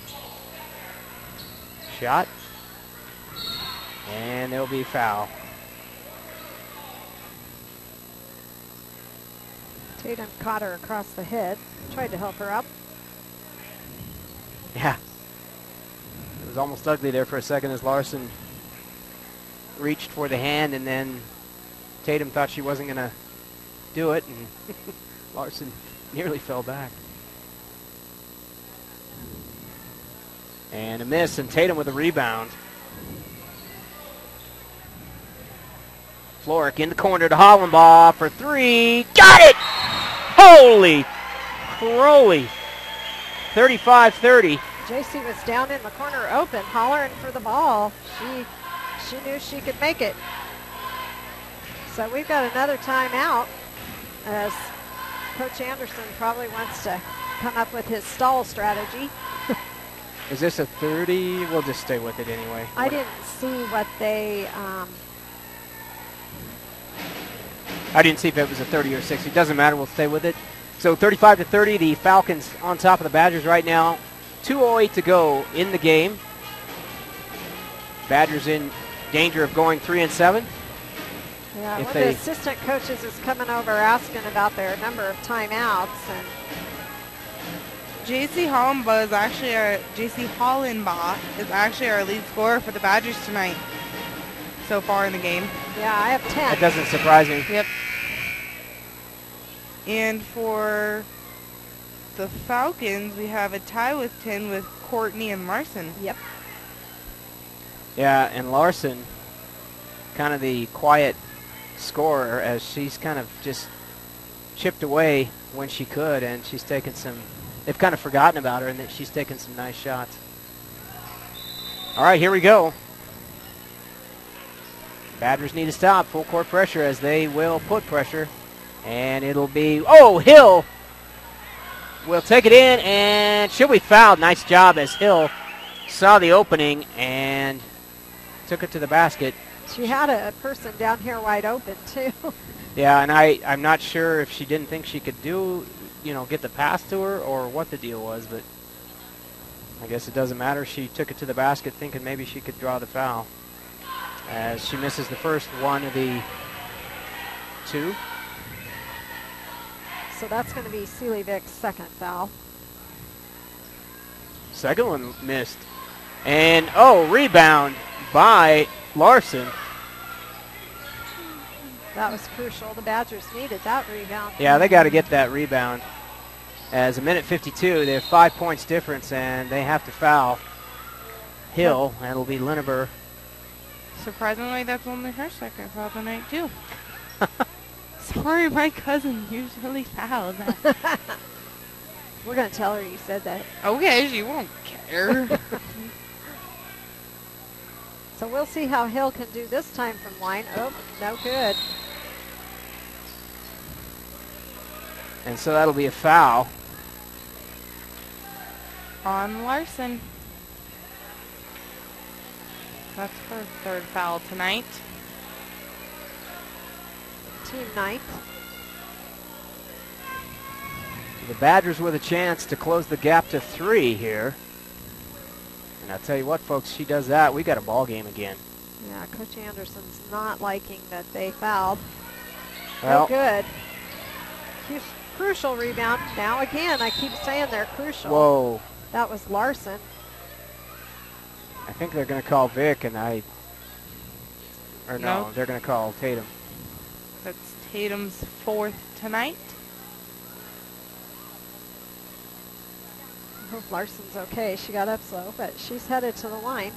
[SPEAKER 1] Shot. And there'll be a foul.
[SPEAKER 2] Tatum caught her across the head, tried to help her up.
[SPEAKER 1] Yeah. It was almost ugly there for a second as Larson reached for the hand, and then Tatum thought she wasn't going to do it, and Larson nearly fell back. And a miss, and Tatum with a rebound. Florick in the corner to Hollenbaugh for 3. Got it! Holy croly. 35-30.
[SPEAKER 2] JC was down in the corner open, hollering for the ball. She knew she could make it. So we've got another timeout, as Coach Anderson probably wants to come up with his stall strategy.
[SPEAKER 1] Is this a 30? We'll just stay with it anyway.
[SPEAKER 2] I didn't see what they...
[SPEAKER 1] I didn't see if it was a 30 or 60. It doesn't matter. We'll stay with it. So 35-30, the Falcons on top of the Badgers right now. 2:08 to go in the game. Badgers in danger of going 3-7.
[SPEAKER 2] Yeah, one of the assistant coaches is coming over asking about their number of timeouts. And
[SPEAKER 4] JC Hollenbaugh is actually our lead scorer for the Badgers tonight so far in the game.
[SPEAKER 2] Yeah, I have 10.
[SPEAKER 1] That doesn't surprise me.
[SPEAKER 4] Yep. And for the Falcons, we have a tie with 10 with Courtney and Larson.
[SPEAKER 2] Yep.
[SPEAKER 1] Yeah, and Larson, kind of the quiet scorer, as she's kind of just chipped away when she could, and she's taken some, they've kind of forgotten about her, and that she's taken some nice shots. All right, here we go. Badgers need to stop. Full court pressure, as they will put pressure. And it'll be, oh, Hill will take it in, and she'll be fouled. Nice job, as Hill saw the opening and took it to the basket.
[SPEAKER 2] She had a person down here wide open, too.
[SPEAKER 1] Yeah, and I'm not sure if she didn't think she could get the pass to her or what the deal was, but I guess it doesn't matter. She took it to the basket thinking maybe she could draw the foul, as she misses the first one of the 2.
[SPEAKER 2] So that's going to be Sealy Vick's second foul.
[SPEAKER 1] Second one missed. And, rebound by Larson.
[SPEAKER 2] That was crucial. The Badgers needed that rebound.
[SPEAKER 1] Yeah, they got to get that rebound. As a minute 52, they have 5 points difference, and they have to foul Hill, and it'll be Lindenberg.
[SPEAKER 4] Surprisingly, that's only her second foul tonight, too. Sorry, my cousin usually fouls.
[SPEAKER 2] We're going to tell her you said that.
[SPEAKER 4] Okay, she won't care.
[SPEAKER 2] So we'll see how Hill can do this time from line. Oh, no good.
[SPEAKER 1] And so that'll be a foul
[SPEAKER 4] on Larson. That's her third foul tonight.
[SPEAKER 2] team ninth.
[SPEAKER 1] The Badgers with a chance to close the gap to 3 here. And I'll tell you what, folks, she does that, we got a ball game again.
[SPEAKER 2] Yeah, Coach Anderson's not liking that they fouled.
[SPEAKER 1] Well,
[SPEAKER 2] no good. Crucial rebound. Now again, I keep saying they're crucial.
[SPEAKER 1] Whoa.
[SPEAKER 2] That was Larson.
[SPEAKER 1] I think they're going to call Vic, and no, they're going to call Tatum.
[SPEAKER 4] That's Tatum's 4th tonight.
[SPEAKER 2] I hope Larson's okay. She got up slow, but she's headed to the line.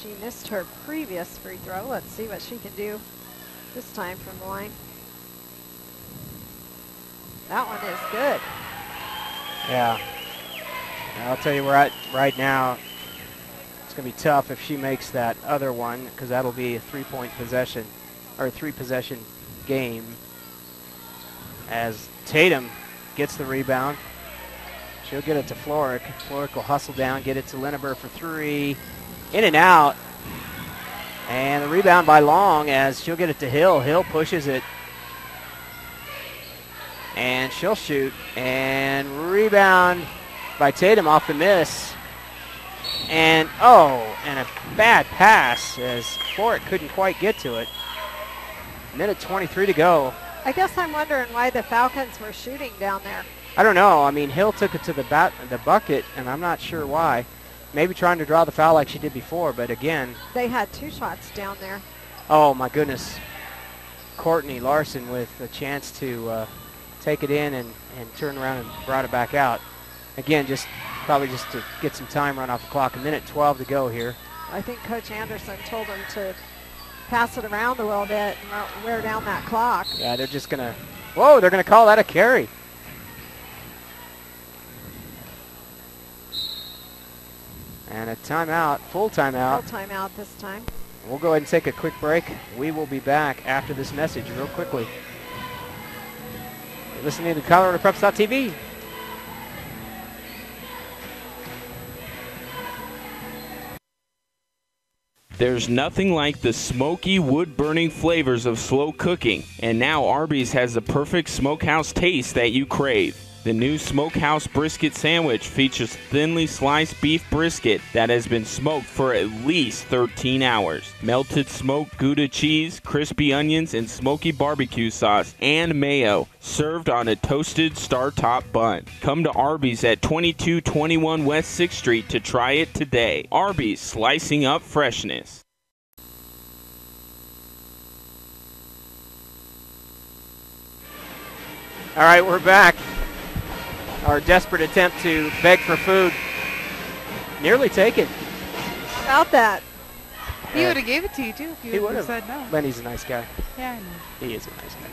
[SPEAKER 2] She missed her previous free throw. Let's see what she can do this time from the line. That one is good.
[SPEAKER 1] Yeah. I'll tell you right now, it's going to be tough if she makes that other one, because that'll be a 3-point possession, or a 3-possession game, as Tatum gets the rebound. She'll get it to Floric. Floric will hustle down, get it to Lineber for 3. In and out. And the rebound by Long, as she'll get it to Hill. Hill pushes it. And she'll shoot. And rebound by Tatum off the miss. And, and a bad pass, as Floric couldn't quite get to it. Minute 23 to go.
[SPEAKER 2] I guess I'm wondering why the Falcons were shooting down there.
[SPEAKER 1] I don't know. I mean, Hill took it to the bucket, and I'm not sure why. Maybe trying to draw the foul like she did before, but again.
[SPEAKER 2] They had 2 shots down there.
[SPEAKER 1] Oh, my goodness. Courtney Larson with a chance to take it in and turn around and brought it back out. Again, probably just to get some time run off the clock. A minute 12 to go here.
[SPEAKER 2] I think Coach Anderson told them to pass it around a little bit and wear down that clock.
[SPEAKER 1] Yeah, they're just going to, they're going to call that a carry. And a timeout, full timeout.
[SPEAKER 2] Full timeout this time.
[SPEAKER 1] We'll go ahead and take a quick break. We will be back after this message real quickly. You're listening to ColoradoPreps.tv.
[SPEAKER 7] There's nothing like the smoky, wood-burning flavors of slow cooking, and now Arby's has the perfect smokehouse taste that you crave. The new Smokehouse Brisket Sandwich features thinly sliced beef brisket that has been smoked for at least 13 hours. Melted smoked Gouda cheese, crispy onions, and smoky barbecue sauce and mayo, served on a toasted star-top bun. Come to Arby's at 2221 West 6th Street to try it today. Arby's, slicing up freshness.
[SPEAKER 1] All right, we're back. Our desperate attempt to beg for food nearly taken.
[SPEAKER 2] How about that?
[SPEAKER 4] He would have gave it to you, too, if you would have said no.
[SPEAKER 1] Lenny's a nice guy.
[SPEAKER 4] Yeah, I know.
[SPEAKER 1] He is a nice guy.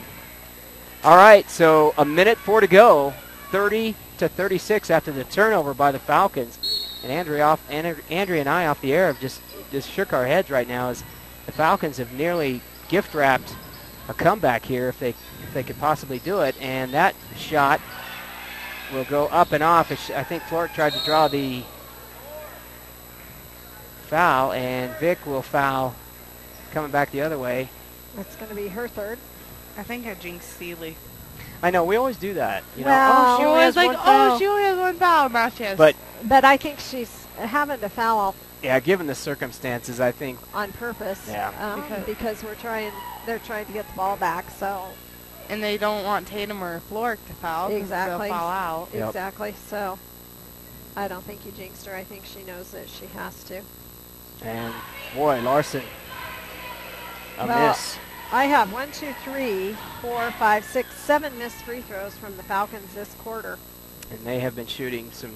[SPEAKER 1] All right, so a minute 4 to go. 30-36 after the turnover by the Falcons. And Andrea and I off the air have just shook our heads right now as the Falcons have nearly gift-wrapped a comeback here if they could possibly do it. And that shot will go up and off. I think Floric tried to draw the foul, and Vic will foul coming back the other way.
[SPEAKER 2] That's going to be her 3rd.
[SPEAKER 4] I think I jinxed Seeley.
[SPEAKER 1] I know, we always do that. You
[SPEAKER 2] well,
[SPEAKER 1] know, she only has one foul.
[SPEAKER 4] She only has 1 foul. Now she has.
[SPEAKER 1] But
[SPEAKER 2] I think she's having to foul.
[SPEAKER 1] Yeah, given the circumstances, I think.
[SPEAKER 2] On purpose.
[SPEAKER 1] Yeah.
[SPEAKER 2] Because they're trying to get the ball back, so.
[SPEAKER 4] And they don't want Tatum or Floric to foul.
[SPEAKER 2] Exactly.
[SPEAKER 4] They'll foul out.
[SPEAKER 1] Yep.
[SPEAKER 2] Exactly. So I don't think you jinxed her. I think she knows that she has to.
[SPEAKER 1] And boy, Larson, a miss.
[SPEAKER 2] I have 1, 2, 3, 4, 5, 6, 7 missed free throws from the Falcons this quarter.
[SPEAKER 1] And they have been shooting some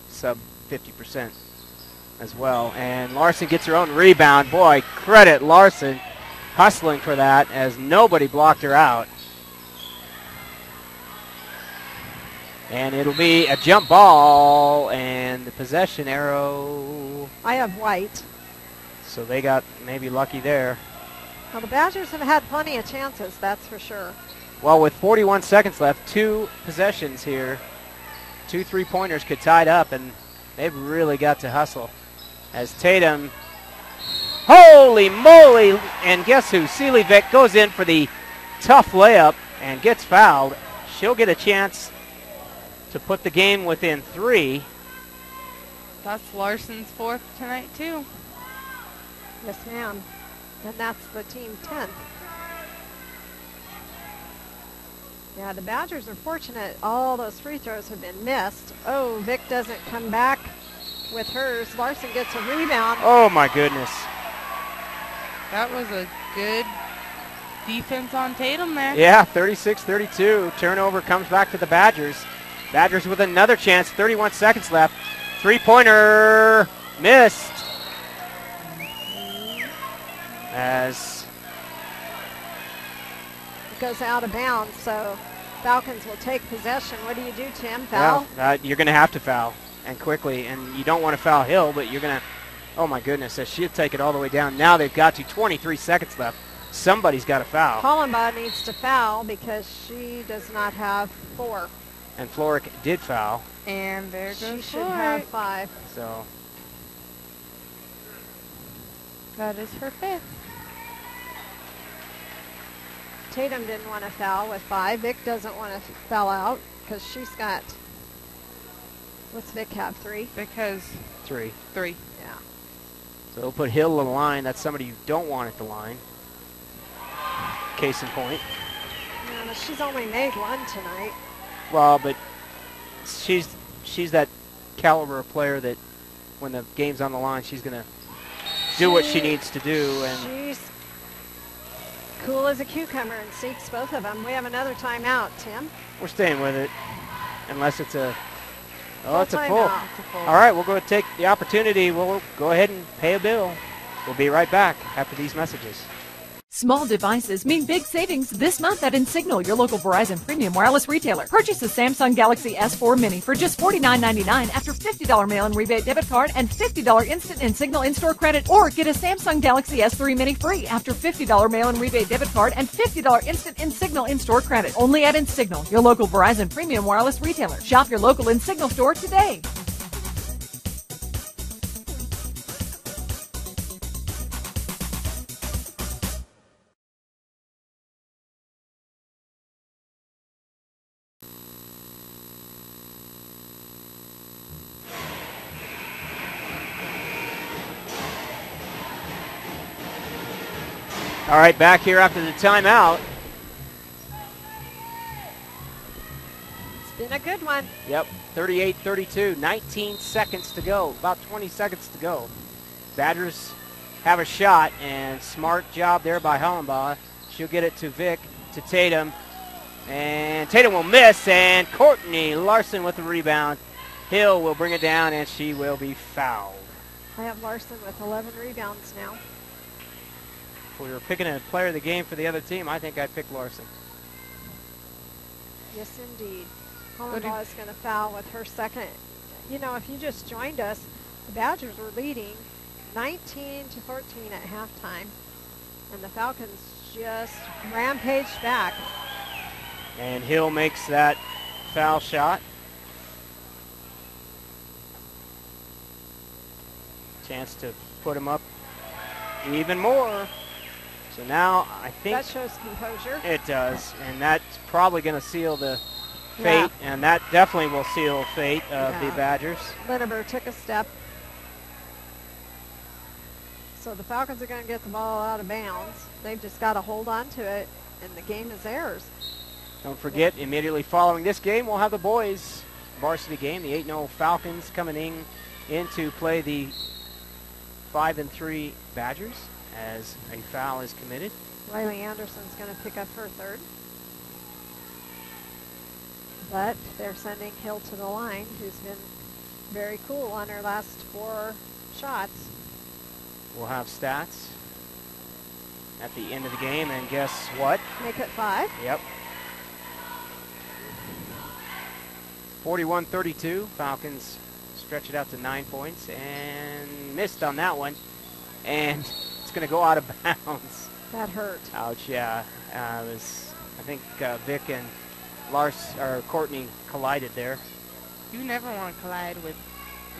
[SPEAKER 1] sub 50% as well. And Larson gets her own rebound. Boy, credit Larson hustling for that as nobody blocked her out. And it'll be a jump ball and the possession arrow.
[SPEAKER 2] I have white.
[SPEAKER 1] So they got maybe lucky there.
[SPEAKER 2] Well, the Badgers have had plenty of chances, that's for sure.
[SPEAKER 1] Well, with 41 seconds left, 2 possessions here. 2 3-pointers could tie it up, and they've really got to hustle. as Tatum, holy moly, and guess who? Seeleyvik goes in for the tough layup and gets fouled. She'll get a chance to put the game within 3.
[SPEAKER 4] That's Larson's 4th tonight, too.
[SPEAKER 2] Yes, ma'am. And that's the team 10th. Yeah, the Badgers are fortunate. All those free throws have been missed. Oh, Vic doesn't come back with hers. Larson gets a rebound.
[SPEAKER 1] Oh, my goodness.
[SPEAKER 4] That was a good defense on Tatum there.
[SPEAKER 1] Yeah, 36-32. Turnover comes back to the Badgers. Badgers with another chance. 31 seconds left. Three-pointer missed. As
[SPEAKER 2] it goes out of bounds, so Falcons will take possession. What do you do, Tim? Foul?
[SPEAKER 1] Well, you're going to have to foul, and quickly. And you don't want to foul Hill, but you're going to, oh my goodness, as she'll take it all the way down. Now they've got to 23 seconds left. Somebody's got to foul.
[SPEAKER 2] Hollenbaugh needs to foul because she does not have 4.
[SPEAKER 1] And Floric did foul.
[SPEAKER 4] And there goes
[SPEAKER 2] She should have 5.
[SPEAKER 1] So
[SPEAKER 4] that is her 5th.
[SPEAKER 2] Tatum didn't want to foul with 5. Vic doesn't want to foul out because she's got, what's Vic have, 3?
[SPEAKER 4] Vic has
[SPEAKER 1] 3.
[SPEAKER 4] 3.
[SPEAKER 2] Yeah.
[SPEAKER 1] So they'll put Hill on the line. That's somebody you don't want at the line. Case in point.
[SPEAKER 2] Yeah, but she's only made 1 tonight.
[SPEAKER 1] Well, but she's that caliber of player that when the game's on the line, she's going to do what she needs to do. And
[SPEAKER 2] she's cool as a cucumber and seeks both of them. We have another timeout, Tim.
[SPEAKER 1] we're staying with it, unless it's a, oh, it's a full.
[SPEAKER 2] Timeout.
[SPEAKER 1] All right, we'll go take the opportunity. We'll go ahead and pay a bill. We'll be right back after these messages.
[SPEAKER 10] Small devices mean big savings this month at Insignal, your local Verizon premium wireless retailer. Purchase a Samsung Galaxy S4 Mini for just $49.99 after $50 mail-in rebate debit card and $50 instant Insignal in-store credit. Or get a Samsung Galaxy S3 Mini free after $50 mail-in rebate debit card and $50 instant Insignal in-store credit. Only at Insignal, your local Verizon premium wireless retailer. Shop your local Insignal store today.
[SPEAKER 1] All right, back here after the timeout.
[SPEAKER 2] It's been a good one.
[SPEAKER 1] Yep, 38-32, 19 seconds to go, about 20 seconds to go. Badgers have a shot, and smart job there by Hollenbaugh. She'll get it to Vic, to Tatum, and Tatum will miss, and Courtney Larson with the rebound. Hill will bring it down, and she will be fouled.
[SPEAKER 2] I have Larson with 11 rebounds now.
[SPEAKER 1] If we were picking a player of the game for the other team, I think I'd pick Larson.
[SPEAKER 2] Yes, indeed. Hollenbaugh is going to foul with her second. You know, if you just joined us, the Badgers were leading 19-14 at halftime, and the Falcons just rampaged back.
[SPEAKER 1] And Hill makes that foul shot. Chance to put him up even more. So now I think
[SPEAKER 2] that shows composure.
[SPEAKER 1] It does, and that's probably going to seal the fate, and that definitely will seal fate of the Badgers.
[SPEAKER 2] Linneber took a step. So the Falcons are going to get the ball out of bounds. They've just got to hold on to it, and the game is theirs.
[SPEAKER 1] Don't forget, immediately following this game, we'll have the boys' varsity game. The 8-0 Falcons coming in to play the 5-3 Badgers as a foul is committed.
[SPEAKER 2] Riley Anderson's going to pick up her third. But they're sending Hill to the line, who's been very cool on her last 4 shots.
[SPEAKER 1] We'll have stats at the end of the game, and guess what?
[SPEAKER 2] Make it 5.
[SPEAKER 1] Yep. 41-32. Falcons stretch it out to 9 points, and missed on that one. And it's going to go out of bounds.
[SPEAKER 2] That hurt.
[SPEAKER 1] Ouch, yeah. I think Vic and Courtney collided there.
[SPEAKER 4] You never want to collide with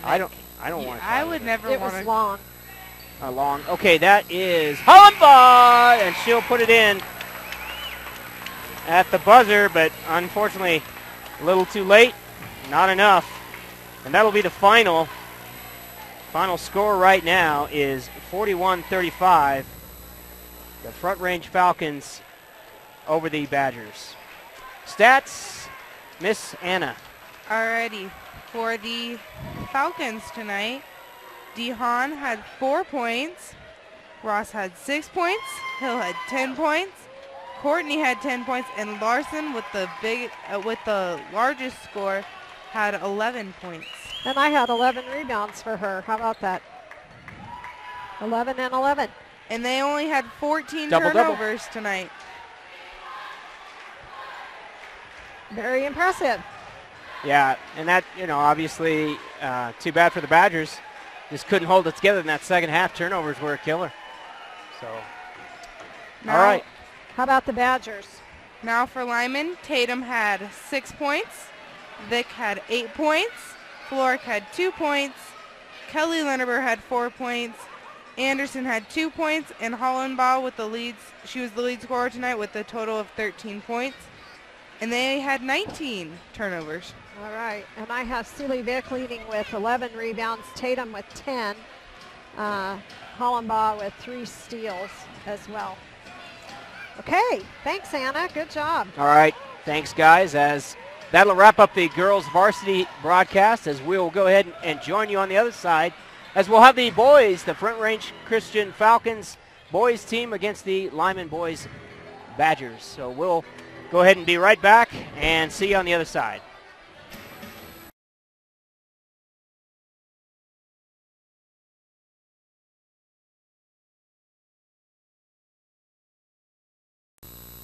[SPEAKER 4] Vic.
[SPEAKER 1] I I don't want to.
[SPEAKER 4] I would never
[SPEAKER 2] It
[SPEAKER 4] want
[SPEAKER 2] was
[SPEAKER 4] to.
[SPEAKER 2] long.
[SPEAKER 1] Long. Okay, that is Hollenbaugh, and she'll put it in at the buzzer, but unfortunately a little too late. Not enough. And that'll be the final. Final score right now is 41-35. The Front Range Falcons over the Badgers. Stats, Miss Anna.
[SPEAKER 4] Alrighty. For the Falcons tonight, DeHaan had 4 points. Ross had 6 points. Hill had 10 points. Courtney had 10 points, and Larson with the largest score had 11 points.
[SPEAKER 2] And I had 11 rebounds for her. How about that? 11 and 11.
[SPEAKER 4] And they only had 14
[SPEAKER 1] Double-double.
[SPEAKER 4] turnovers tonight.
[SPEAKER 2] Very impressive.
[SPEAKER 1] Yeah, and that, obviously too bad for the Badgers. Just couldn't hold it together in that second half. Turnovers were a killer. So,
[SPEAKER 4] Now,
[SPEAKER 1] all right.
[SPEAKER 2] How about the Badgers?
[SPEAKER 4] Now for Limon, Tatum had 6 points. Vic had 8 points. Floric had 2 points. Kelly Lenneber had 4 points. Anderson had 2 points. And Hollenbaugh with the leads. She was the lead scorer tonight with a total of 13 points. And they had 19 turnovers.
[SPEAKER 2] All right. And I have Sealy Vick leading with 11 rebounds. Tatum with 10. Hollenbaugh with 3 steals as well. Okay. Thanks, Anna. Good job.
[SPEAKER 1] All right. Thanks, guys. As that'll wrap up the girls varsity broadcast, as we'll go ahead and join you on the other side, as we'll have the boys, the Front Range Christian Falcons boys team against the Limon boys Badgers. So we'll go ahead and be right back and see you on the other side.